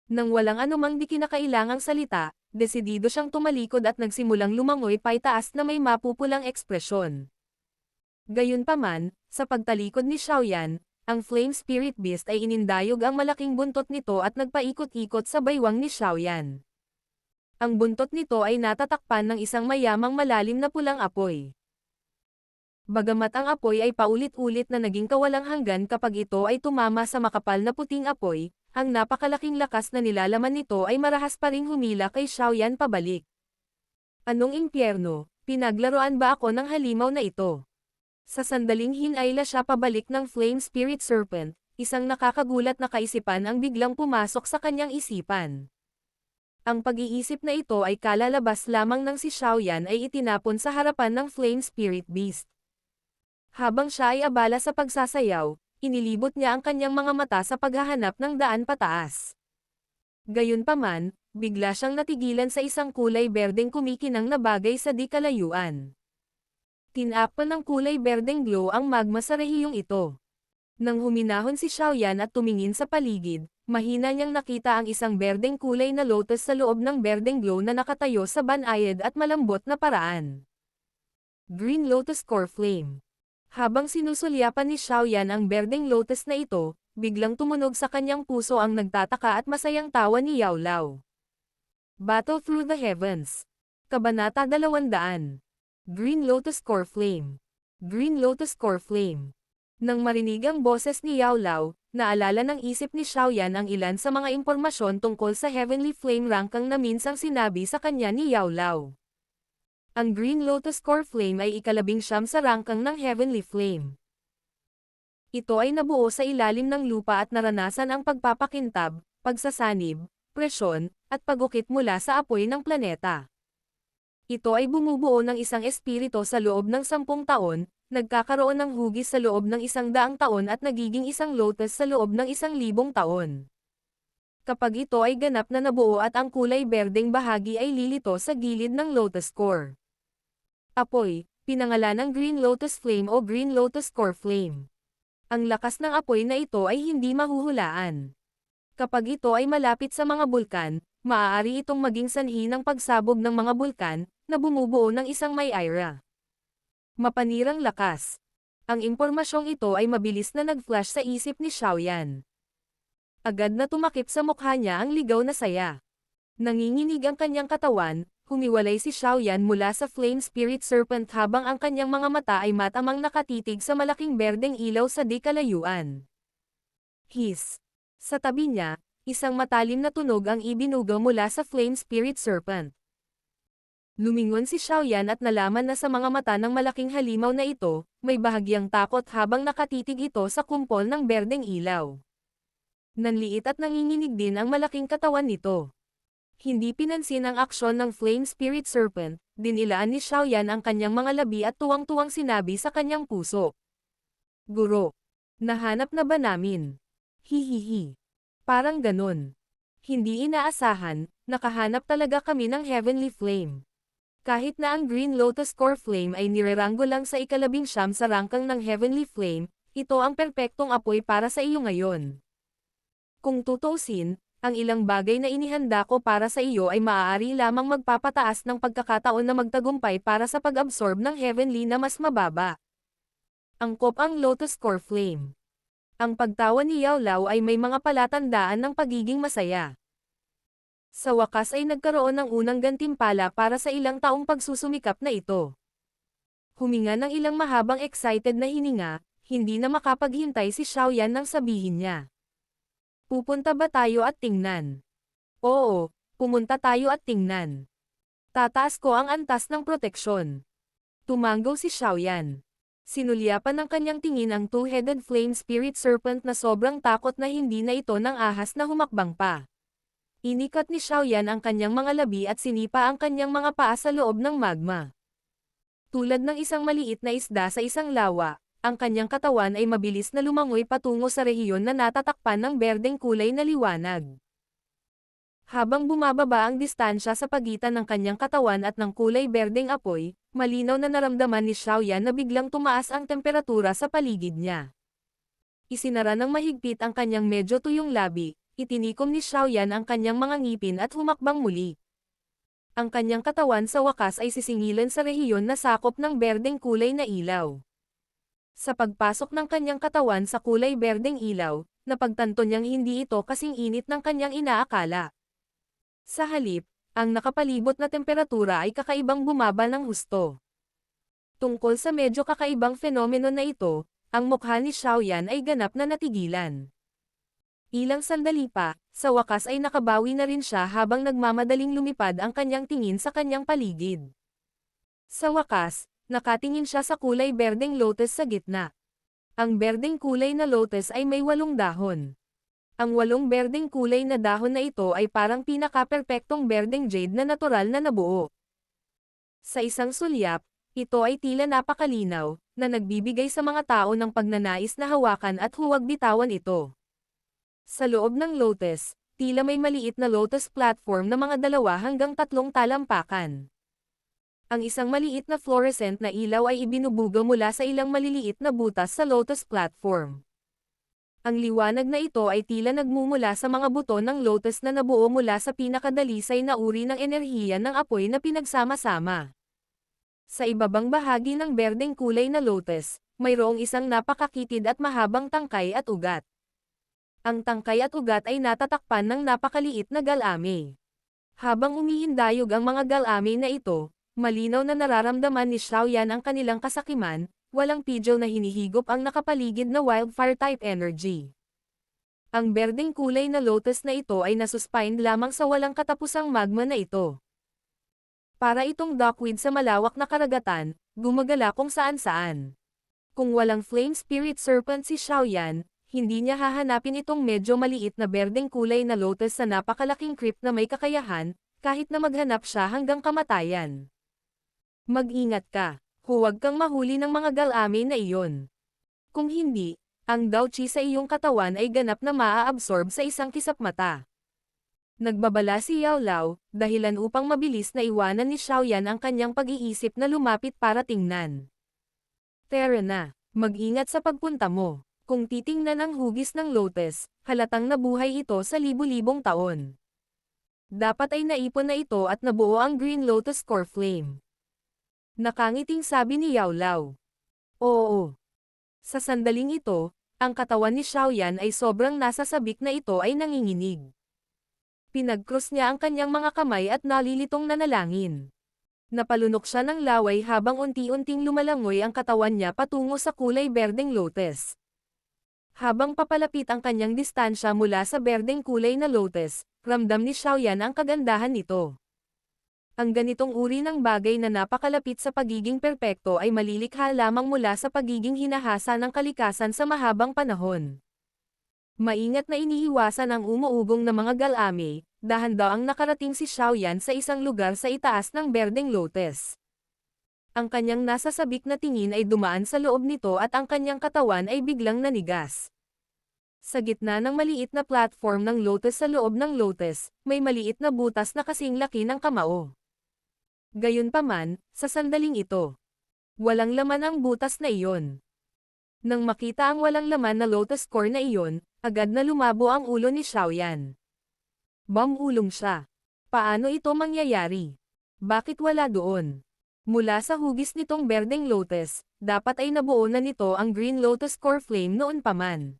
Nang walang anumang di kinakailangang salita, desidido siyang tumalikod at nagsimulang lumangoy paitaas na may mapupulang ekspresyon. Gayunpaman, sa pagtalikod ni Xiaoyan, ang Flame Spirit Beast ay inindayog ang malaking buntot nito at nagpaikot-ikot sa baywang ni Xiaoyan. Ang buntot nito ay natatakpan ng isang mayamang malalim na pulang apoy. Bagamat ang apoy ay paulit-ulit na naging kawalang hanggan kapag ito ay tumama sa makapal na puting apoy, ang napakalaking lakas na nilalaman nito ay marahas pa ring humila kay Xiaoyan pabalik. Anong impyerno, pinaglaruan ba ako ng halimaw na ito? Sa sandaling hinayla siya pabalik ng Flame Spirit Serpent, isang nakakagulat na kaisipan ang biglang pumasok sa kanyang isipan. Ang pag-iisip na ito ay kalalabas lamang ng si Xiaoyan ay itinapon sa harapan ng Flame Spirit Beast. Habang siya ay abala sa pagsasayaw, inilibot niya ang kanyang mga mata sa paghahanap ng daan pataas. Gayunpaman, bigla siyang natigilan sa isang kulay berdeng kumikinang na bagay sa di kalayuan. Tinakpan ng kulay berdeng glow ang magma sa rehiyong ito. Nang huminahon si Xiaoyan at tumingin sa paligid, mahina niyang nakita ang isang berdeng kulay na lotus sa loob ng berdeng glow na nakatayo sa banayad at malambot na paraan. Green Lotus Core Flame. Habang sinusulyapan ni Xiaoyan ang berdeng lotus na ito, biglang tumunog sa kanyang puso ang nagtataka at masayang tawa ni Yao Lao. Battle Through the Heavens. Kabanata 200. Green Lotus Core Flame. Green Lotus Core Flame. Nang marinig ang boses ni Yao Lao, naalala ng isip ni Xiaoyan ang ilan sa mga impormasyon tungkol sa Heavenly Flame Rankang na minsang sinabi sa kanya ni Yao Lao. Ang Green Lotus Core Flame ay ika-19 sa rankang ng Heavenly Flame. Ito ay nabuo sa ilalim ng lupa at naranasan ang pagpapakintab, pagsasanib, presyon, at pagukit mula sa apoy ng planeta. Ito ay bumubuo ng isang espiritu sa loob ng 10 taon, nagkakaroon ng hugis sa loob ng 100 taon at nagiging isang lotus sa loob ng 1,000 taon. Kapag ito ay ganap na nabuo at ang kulay berdeng bahagi ay lilito sa gilid ng lotus core. Apoy, pinangalan ng Green Lotus Flame o Green Lotus Core Flame. Ang lakas ng apoy na ito ay hindi mahuhulaan. Kapag ito ay malapit sa mga bulkan, maaari itong maging sanhi ng pagsabog ng mga bulkan, na bumubuo ng isang may aira. Mapanirang lakas. Ang impormasyong ito ay mabilis na nag-flash sa isip ni Xiaoyan. Agad na tumakip sa mukha niya ang ligaw na saya. Nanginginig ang kanyang katawan, humiwalay si Xiaoyan mula sa Flame Spirit Serpent habang ang kanyang mga mata ay matamang nakatitig sa malaking berdeng ilaw sa di kalayuan. Hiss. Sa tabi niya, isang matalim na tunog ang ibinugaw mula sa Flame Spirit Serpent. Lumingon si Xiaoyan at nalaman na sa mga mata ng malaking halimaw na ito, may bahagyang takot habang nakatitig ito sa kumpol ng berdeng ilaw. Nanliit at nanginginig din ang malaking katawan nito. Hindi pinansin ang aksyon ng Flame Spirit Serpent, dinilaan ni Xiaoyan ang kanyang mga labi at tuwang-tuwang sinabi sa kanyang puso. Guro, nahanap na ba namin? Hihihi. Parang ganun. Hindi inaasahan, nakahanap talaga kami ng Heavenly Flame. Kahit na ang Green Lotus Core Flame ay nireranggo lang sa ika-19 sa rangkang ng Heavenly Flame, ito ang perpektong apoy para sa iyo ngayon. Kung tutuusin, ang ilang bagay na inihanda ko para sa iyo ay maaari lamang magpapataas ng pagkakataon na magtagumpay para sa pag-absorb ng Heavenly na mas mababa. Angkop ang Lotus Core Flame. Ang pagtawa ni Yao Lao ay may mga palatandaan ng pagiging masaya. Sa wakas ay nagkaroon ng unang gantimpala para sa ilang taong pagsusumikap na ito. Huminga ng ilang mahabang excited na hininga, hindi na makapaghintay si Xiaoyan nang sabihin niya. Pupunta ba tayo at tingnan? Oo, pumunta tayo at tingnan. Tataas ko ang antas ng proteksyon. Tumanggaw si Xiaoyan. Sinulyapan ng kanyang tingin ang two-headed flame spirit serpent na sobrang takot na hindi na ito ng ahas na humakbang pa. Inikat ni Xiaoyan ang kanyang mga labi at sinipa ang kanyang mga paa sa loob ng magma. Tulad ng isang maliit na isda sa isang lawa, ang kanyang katawan ay mabilis na lumangoy patungo sa rehiyon na natatakpan ng berdeng kulay na liwanag. Habang bumababa ang distansya sa pagitan ng kanyang katawan at ng kulay berdeng apoy, malinaw na naramdaman ni Xiaoyan na biglang tumaas ang temperatura sa paligid niya. Isinara ng mahigpit ang kanyang medyo tuyong labi, itinikom ni Xiaoyan ang kanyang mga ngipin at humakbang muli. Ang kanyang katawan sa wakas ay sisingilan sa rehiyon na sakop ng berdeng kulay na ilaw. Sa pagpasok ng kanyang katawan sa kulay berdeng ilaw, napagtanto niyang hindi ito kasing init ng kanyang inaakala. Sa halip, ang nakapalibot na temperatura ay kakaibang bumaba ng husto. Tungkol sa medyo kakaibang fenomeno na ito, ang mukha ni Xiaoyan ay ganap na natigilan. Ilang sandali pa, sa wakas ay nakabawi na rin siya habang nagmamadaling lumipad ang kanyang tingin sa kanyang paligid. Sa wakas, nakatingin siya sa kulay berdeng lotus sa gitna. Ang berdeng kulay na lotus ay may 8 dahon. Ang 8 berdeng kulay na dahon na ito ay parang pinaka-perpektong berdeng jade na natural na nabuo. Sa isang sulyap, ito ay tila napakalinaw, na nagbibigay sa mga tao ng pagnanais na hawakan at huwag bitawan ito. Sa loob ng lotus, tila may maliit na lotus platform na mga 2 hanggang 3 talampakan. Ang isang maliit na fluorescent na ilaw ay ibinubuga mula sa ilang maliliit na butas sa lotus platform. Ang liwanag na ito ay tila nagmumula sa mga buto ng lotus na nabuo mula sa pinakadalisay na uri ng enerhiya ng apoy na pinagsama-sama. Sa ibabang bahagi ng berdeng kulay na lotus, mayroong isang napakakitid at mahabang tangkay at ugat. Ang tangkay at ugat ay natatakpan ng napakaliit na galame. Habang umihindayog ang mga galame na ito, malinaw na nararamdaman ni Xiaoyan ang kanilang kasakiman, walang pidyaw na hinihigop ang nakapaligid na wildfire-type energy. Ang berdeng kulay na lotus na ito ay nasuspine lamang sa walang katapusang magma na ito. Para itong duckweed sa malawak na karagatan, gumagala kung saan-saan. Kung walang flame spirit serpent si Xiaoyan, hindi niya hahanapin itong medyo maliit na berdeng kulay na lotus sa napakalaking crypt na may kakayahan, kahit na maghanap siya hanggang kamatayan. Mag-ingat ka. Huwag kang mahuli ng mga galame na iyon. Kung hindi, ang Dao-Chi sa iyong katawan ay ganap na maa-absorb sa isang kisap mata. Nagbabala si Yao Lao, dahilan upang mabilis na iwanan ni Xiaoyan ang kanyang pag-iisip na lumapit para tingnan. Tara na, mag-ingat sa pagpunta mo. Kung titingnan ang hugis ng lotus, halatang nabuhay ito sa libu-libong taon. Dapat ay naipon na ito at nabuo ang Green Lotus Core Flame. Nakangiting sabi ni Yao Lao. Oo. Sa sandaling ito, ang katawan ni Xiaoyan ay sobrang nasasabik na ito ay nanginginig. Pinag-cross niya ang kanyang mga kamay at nalilitong nanalangin. Napalunok siya ng laway habang unti-unting lumalangoy ang katawan niya patungo sa kulay berdeng lotus. Habang papalapit ang kanyang distansya mula sa berdeng kulay na lotus, ramdam ni Xiaoyan ang kagandahan nito. Ang ganitong uri ng bagay na napakalapit sa pagiging perpekto ay malilikha lamang mula sa pagiging hinahasa ng kalikasan sa mahabang panahon. Maingat na iniiwasan ang umuugong na mga galame, dahan-daang nakarating si Xiaoyan sa isang lugar sa itaas ng berdeng lotus. Ang kanyang nasasabik na tingin ay dumaan sa loob nito at ang kanyang katawan ay biglang nanigas. Sa gitna ng maliit na platform ng lotus sa loob ng lotus, may maliit na butas na kasing laki ng kamao. Gayunpaman, sa sandaling ito, walang laman ang butas na iyon. Nang makita ang walang laman na lotus core na iyon, agad na lumabo ang ulo ni Xiaoyan. Bamulong siya. Paano ito mangyayari? Bakit wala doon? Mula sa hugis nitong berdeng lotus, dapat ay nabuo na nito ang Green Lotus Core Flame noon pa man.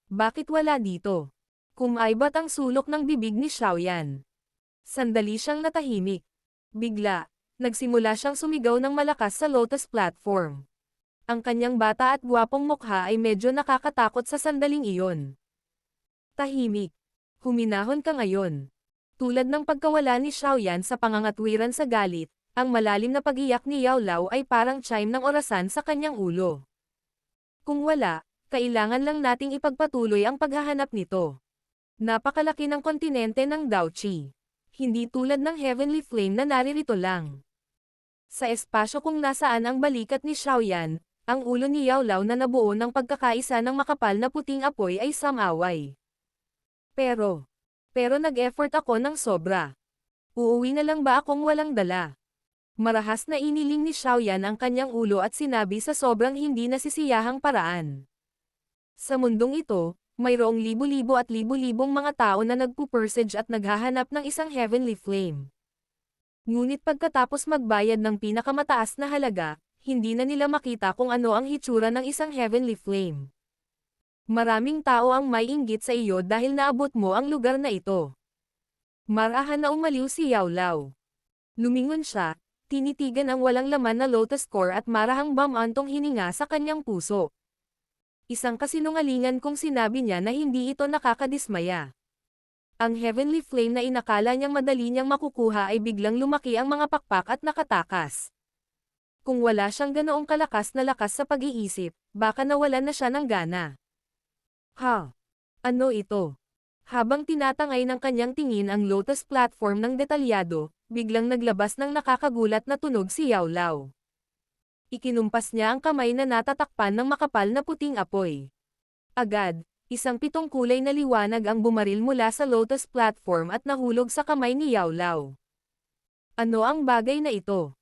Bakit wala dito? Kumaibat ang sulok ng bibig ni Xiaoyan. Sandali siyang natahimik. Bigla, nagsimula siyang sumigaw ng malakas sa lotus platform. Ang kanyang bata at gwapong mukha ay medyo nakakatakot sa sandaling iyon. Tahimik. Huminahon ka ngayon. Tulad ng pagkawala ni Xiaoyan sa pangangatwiran sa galit, ang malalim na pag-iyak ni Yao Lao ay parang chime ng orasan sa kanyang ulo. Kung wala, kailangan lang nating ipagpatuloy ang paghahanap nito. Napakalaki ng kontinente ng Dao-Chi. Hindi tulad ng Heavenly Flame na naririto lang. Sa espasyo kung nasaan ang balikat ni Xiaoyan, ang ulo ni Yao Lao na nabuo ng pagkakaisa ng makapal na puting apoy ay samaway. Pero nag-effort ako ng sobra. Uuwi na lang ba akong walang dala? Marahas na iniling ni Xiaoyan ang kanyang ulo at sinabi sa sobrang hindi nasisiyahang paraan. Sa mundong ito, mayroong libo-libo at libo-libong mga tao na nagpupursige at naghahanap ng isang heavenly flame. Ngunit pagkatapos magbayad ng pinakamataas na halaga, hindi na nila makita kung ano ang hitsura ng isang heavenly flame. Maraming tao ang may inggit sa iyo dahil naabot mo ang lugar na ito. Marahan na umaliw si Yao Lao. Lumingon siya, tinitigan ang walang laman na lotus core at marahang bamantong hininga sa kanyang puso. Isang kasinungalingan kung sinabi niya na hindi ito nakakadismaya. Ang heavenly flame na inakala niyang madali niyang makukuha ay biglang lumaki ang mga pakpak at nakatakas. Kung wala siyang ganoong kalakas na lakas sa pag-iisip, baka nawalan na siya ng gana. Ano ito? Habang tinatangay ng kanyang tingin ang lotus platform ng detalyado, biglang naglabas ng nakakagulat na tunog si Yao Lao. Ikinumpas niya ang kamay na natatakpan ng makapal na puting apoy. Agad, isang pitong kulay na liwanag ang bumaril mula sa lotus platform at nahulog sa kamay ni Yao Lao. Ano ang bagay na ito?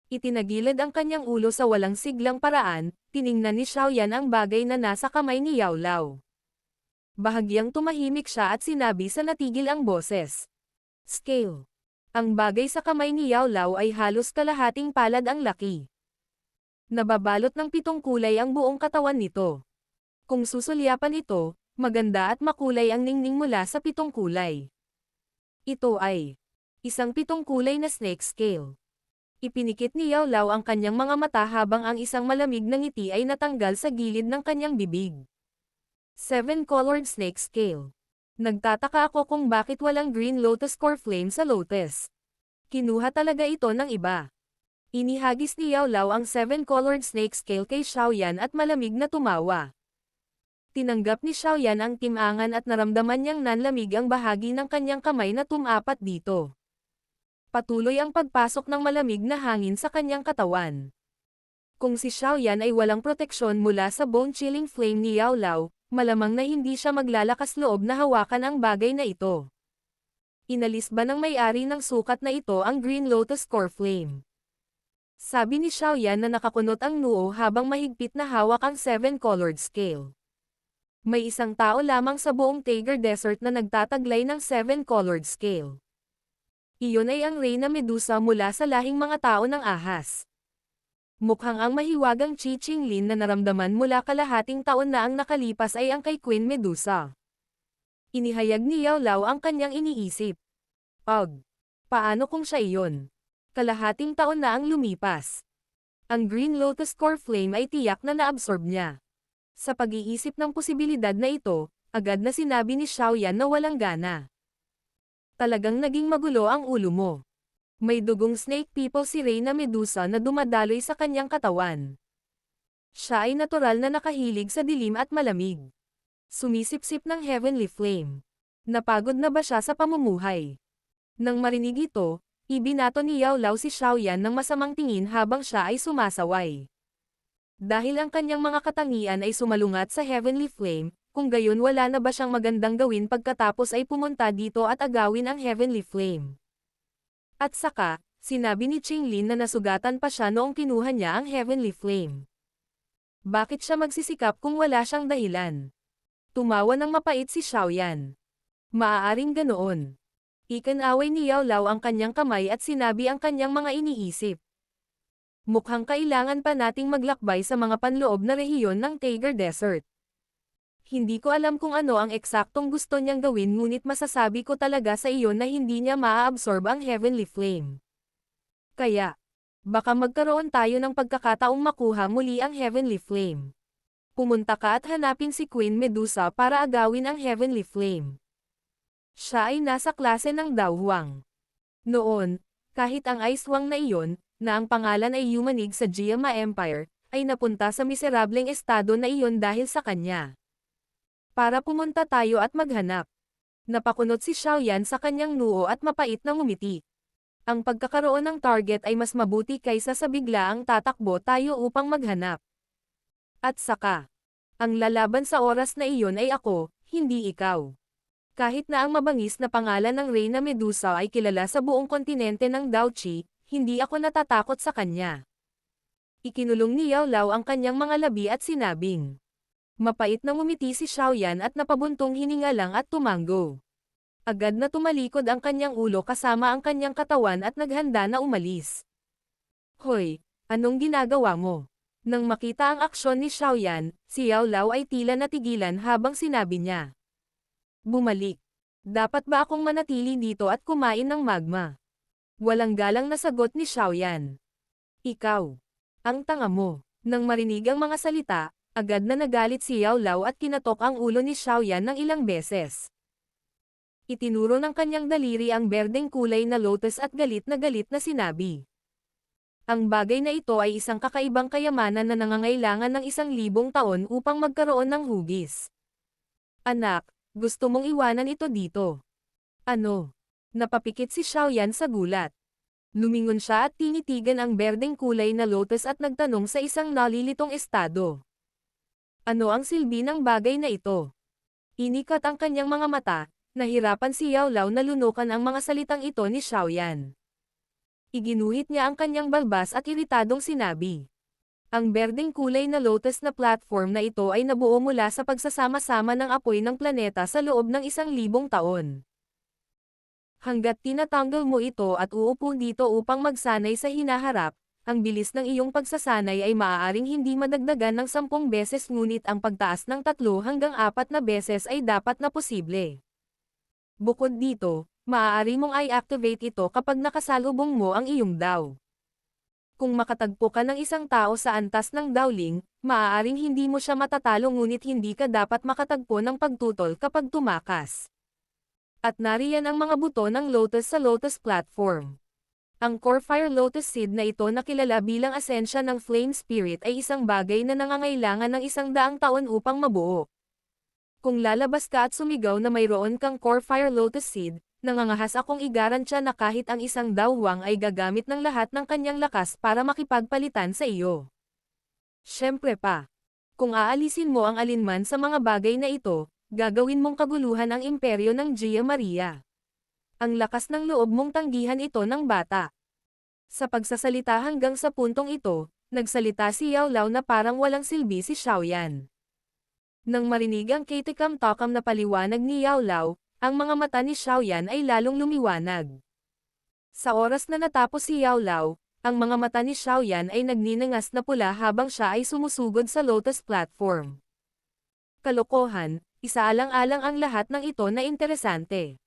Itinagilid ang kanyang ulo sa walang siglang paraan, tiningnan ni Xiaoyan ang bagay na nasa kamay ni Yao Lao. Bahagyang tumahimik siya at sinabi sa natigil ang boses. Scale. Ang bagay sa kamay ni Yao Lao ay halos kalahating palad ang laki. Nababalot ng pitong kulay ang buong katawan nito. Kung susulyapan ito, maganda at makulay ang ningning mula sa pitong kulay. Ito ay isang pitong kulay na snake scale. Ipinikit ni Yao Lao ang kanyang mga mata habang ang isang malamig na ngiti ay natanggal sa gilid ng kanyang bibig. 7-colored snake scale. Nagtataka ako kung bakit walang green lotus core flame sa lotus. Kinuha talaga ito ng iba. Inihagis ni Yao Lao ang 7-colored snake scale kay Xiaoyan at malamig na tumawa. Tinanggap ni Xiaoyan ang timangan at naramdaman niyang nanlamig ang bahagi ng kanyang kamay na tumapat dito. Patuloy ang pagpasok ng malamig na hangin sa kanyang katawan. Kung si Xiaoyan ay walang proteksyon mula sa bone-chilling flame ni Yao Lao, malamang na hindi siya maglalakas loob na hawakan ang bagay na ito. Inalis ba ng may-ari ng sukat na ito ang Green Lotus Core Flame? Sabi ni Xiaoyan na nakakunot ang noo habang mahigpit na hawak ang 7-colored scale. May isang tao lamang sa buong Tiger Desert na nagtataglay ng 7-colored scale. Iyon ay ang Reyna Medusa mula sa lahing mga tao ng ahas. Mukhang ang mahiwagang Chi Qinglin na naramdaman mula kalahating taon na ang nakalipas ay ang kay Queen Medusa. Inihayag ni Yao Lao ang kanyang iniisip. Paano kung siya iyon? Kalahating taon na ang lumipas. Ang Green Lotus Core Flame ay tiyak na naabsorb niya. Sa pag-iisip ng posibilidad na ito, agad na sinabi ni Xiaoyan na walang gana. Talagang naging magulo ang ulo mo. May dugong snake people si Reyna Medusa na dumadaloy sa kanyang katawan. Siya ay natural na nakahilig sa dilim at malamig. Sumisipsip ng heavenly flame. Napagod na ba siya sa pamumuhay? Nang marinig ito, ibinato ni Yao Lao si Xiaoyan ng masamang tingin habang siya ay sumasaway. Dahil ang kanyang mga katangian ay sumalungat sa heavenly flame, kung gayon wala na ba siyang magandang gawin pagkatapos ay pumunta dito at agawin ang heavenly flame. At saka, sinabi ni Qinglin na nasugatan pa siya noong kinuha niya ang heavenly flame. Bakit siya magsisikap kung wala siyang dahilan? Tumawa ng mapait si Xiaoyan. Maaaring ganoon. Ikinaway ni Yao Lao ang kanyang kamay at sinabi ang kanyang mga iniisip. Mukhang kailangan pa nating maglakbay sa mga panloob na rehiyon ng Tiger Desert. Hindi ko alam kung ano ang eksaktong gusto niyang gawin ngunit masasabi ko talaga sa iyo na hindi niya maa-absorb ang heavenly flame. Kaya, baka magkaroon tayo ng pagkakataong makuha muli ang heavenly flame. Pumunta ka at hanapin si Queen Medusa para agawin ang heavenly flame. Siya ay nasa klase ng Dao Huang. Noon, kahit ang Ice Wang na iyon, na ang pangalan ay yumanig sa Jiama Empire, ay napunta sa miserableng estado na iyon dahil sa kanya. Para pumunta tayo at maghanap. Napakunot si Xiaoyan sa kanyang noo at mapait na ngumiti. Ang pagkakaroon ng target ay mas mabuti kaysa sa biglaang tatakbo tayo upang maghanap. At saka, ang lalaban sa oras na iyon ay ako, hindi ikaw. Kahit na ang mabangis na pangalan ng Reyna Medusa ay kilala sa buong kontinente ng Dauchi, hindi ako natatakot sa kanya. Ikinulong ni Yao Lao ang kanyang mga labi at sinabing. Mapait na ngumiti si Xiaoyan at napabuntong hininga lang at tumango. Agad na tumalikod ang kanyang ulo kasama ang kanyang katawan at naghanda na umalis. Hoy, anong ginagawa mo? Nang makita ang aksyon ni Xiaoyan, si Yao Lao ay tila natigilan habang sinabi niya. Bumalik. Dapat ba akong manatili dito at kumain ng magma? Walang galang na sagot ni Xiaoyan. Ikaw. Ang tanga mo. Nang marinig ang mga salita, agad na nagalit si Yao Lao at kinatok ang ulo ni Xiaoyan ng ilang beses. Itinuro ng kanyang daliri ang berdeng kulay na lotus at galit na sinabi. Ang bagay na ito ay isang kakaibang kayamanan na nangangailangan ng 1,000 taon upang magkaroon ng hugis. Anak, gusto mong iwanan ito dito. Ano? Napapikit si Xiaoyan sa gulat. Lumingon siya at tinitigan ang berdeng kulay na lotus at nagtanong sa isang nalilitong estado. Ano ang silbi ng bagay na ito? Inikat ang kanyang mga mata, nahirapan si Yao Lao na lunukan ang mga salitang ito ni Xiaoyan. Iginuhit niya ang kanyang balbas at iritadong sinabi. Ang berdeng kulay na lotus na platform na ito ay nabuo mula sa pagsasama-sama ng apoy ng planeta sa loob ng 1,000 taon. Hanggat tinatanggal mo ito at uupo dito upang magsanay sa hinaharap, ang bilis ng iyong pagsasanay ay maaaring hindi madagdagan ng 10 beses ngunit ang pagtaas ng 3 hanggang 4 na beses ay dapat na posible. Bukod dito, maaari mong i-activate ito kapag nakasalubong mo ang iyong Dao. Kung makatagpo ka ng isang tao sa antas ng Daoling, maaaring hindi mo siya matatalo ngunit hindi ka dapat makatagpo ng pagtutol kapag tumakas. At nariyan ang mga buto ng Lotus sa Lotus Platform. Ang Core Fire Lotus Seed na ito na kilala bilang asensya ng Flame Spirit ay isang bagay na nangangailangan ng 100 taon upang mabuo. Kung lalabas ka at sumigaw na mayroon kang Core Fire Lotus Seed, nangangahas akong igarantya na kahit ang isang dawwang ay gagamit ng lahat ng kanyang lakas para makipagpalitan sa iyo. Siyempre pa. Kung aalisin mo ang alinman sa mga bagay na ito, gagawin mong kaguluhan ang imperyo ng Gia Maria. Ang lakas ng loob mong tanggihan ito ng bata. Sa pagsasalita hanggang sa puntong ito, nagsalita si Yao Lao na parang walang silbi si Xiaoyan. Nang marinig ang kitikam-takam na paliwanag ni Yao Lao, ang mga mata ni Xiaoyan ay lalong lumiwanag. Sa oras na natapos si Yao Lao, ang mga mata ni Xiaoyan ay nagninangas na pula habang siya ay sumusugod sa Lotus Platform. Kalokohan, isaalang-alang ang lahat ng ito na interesante.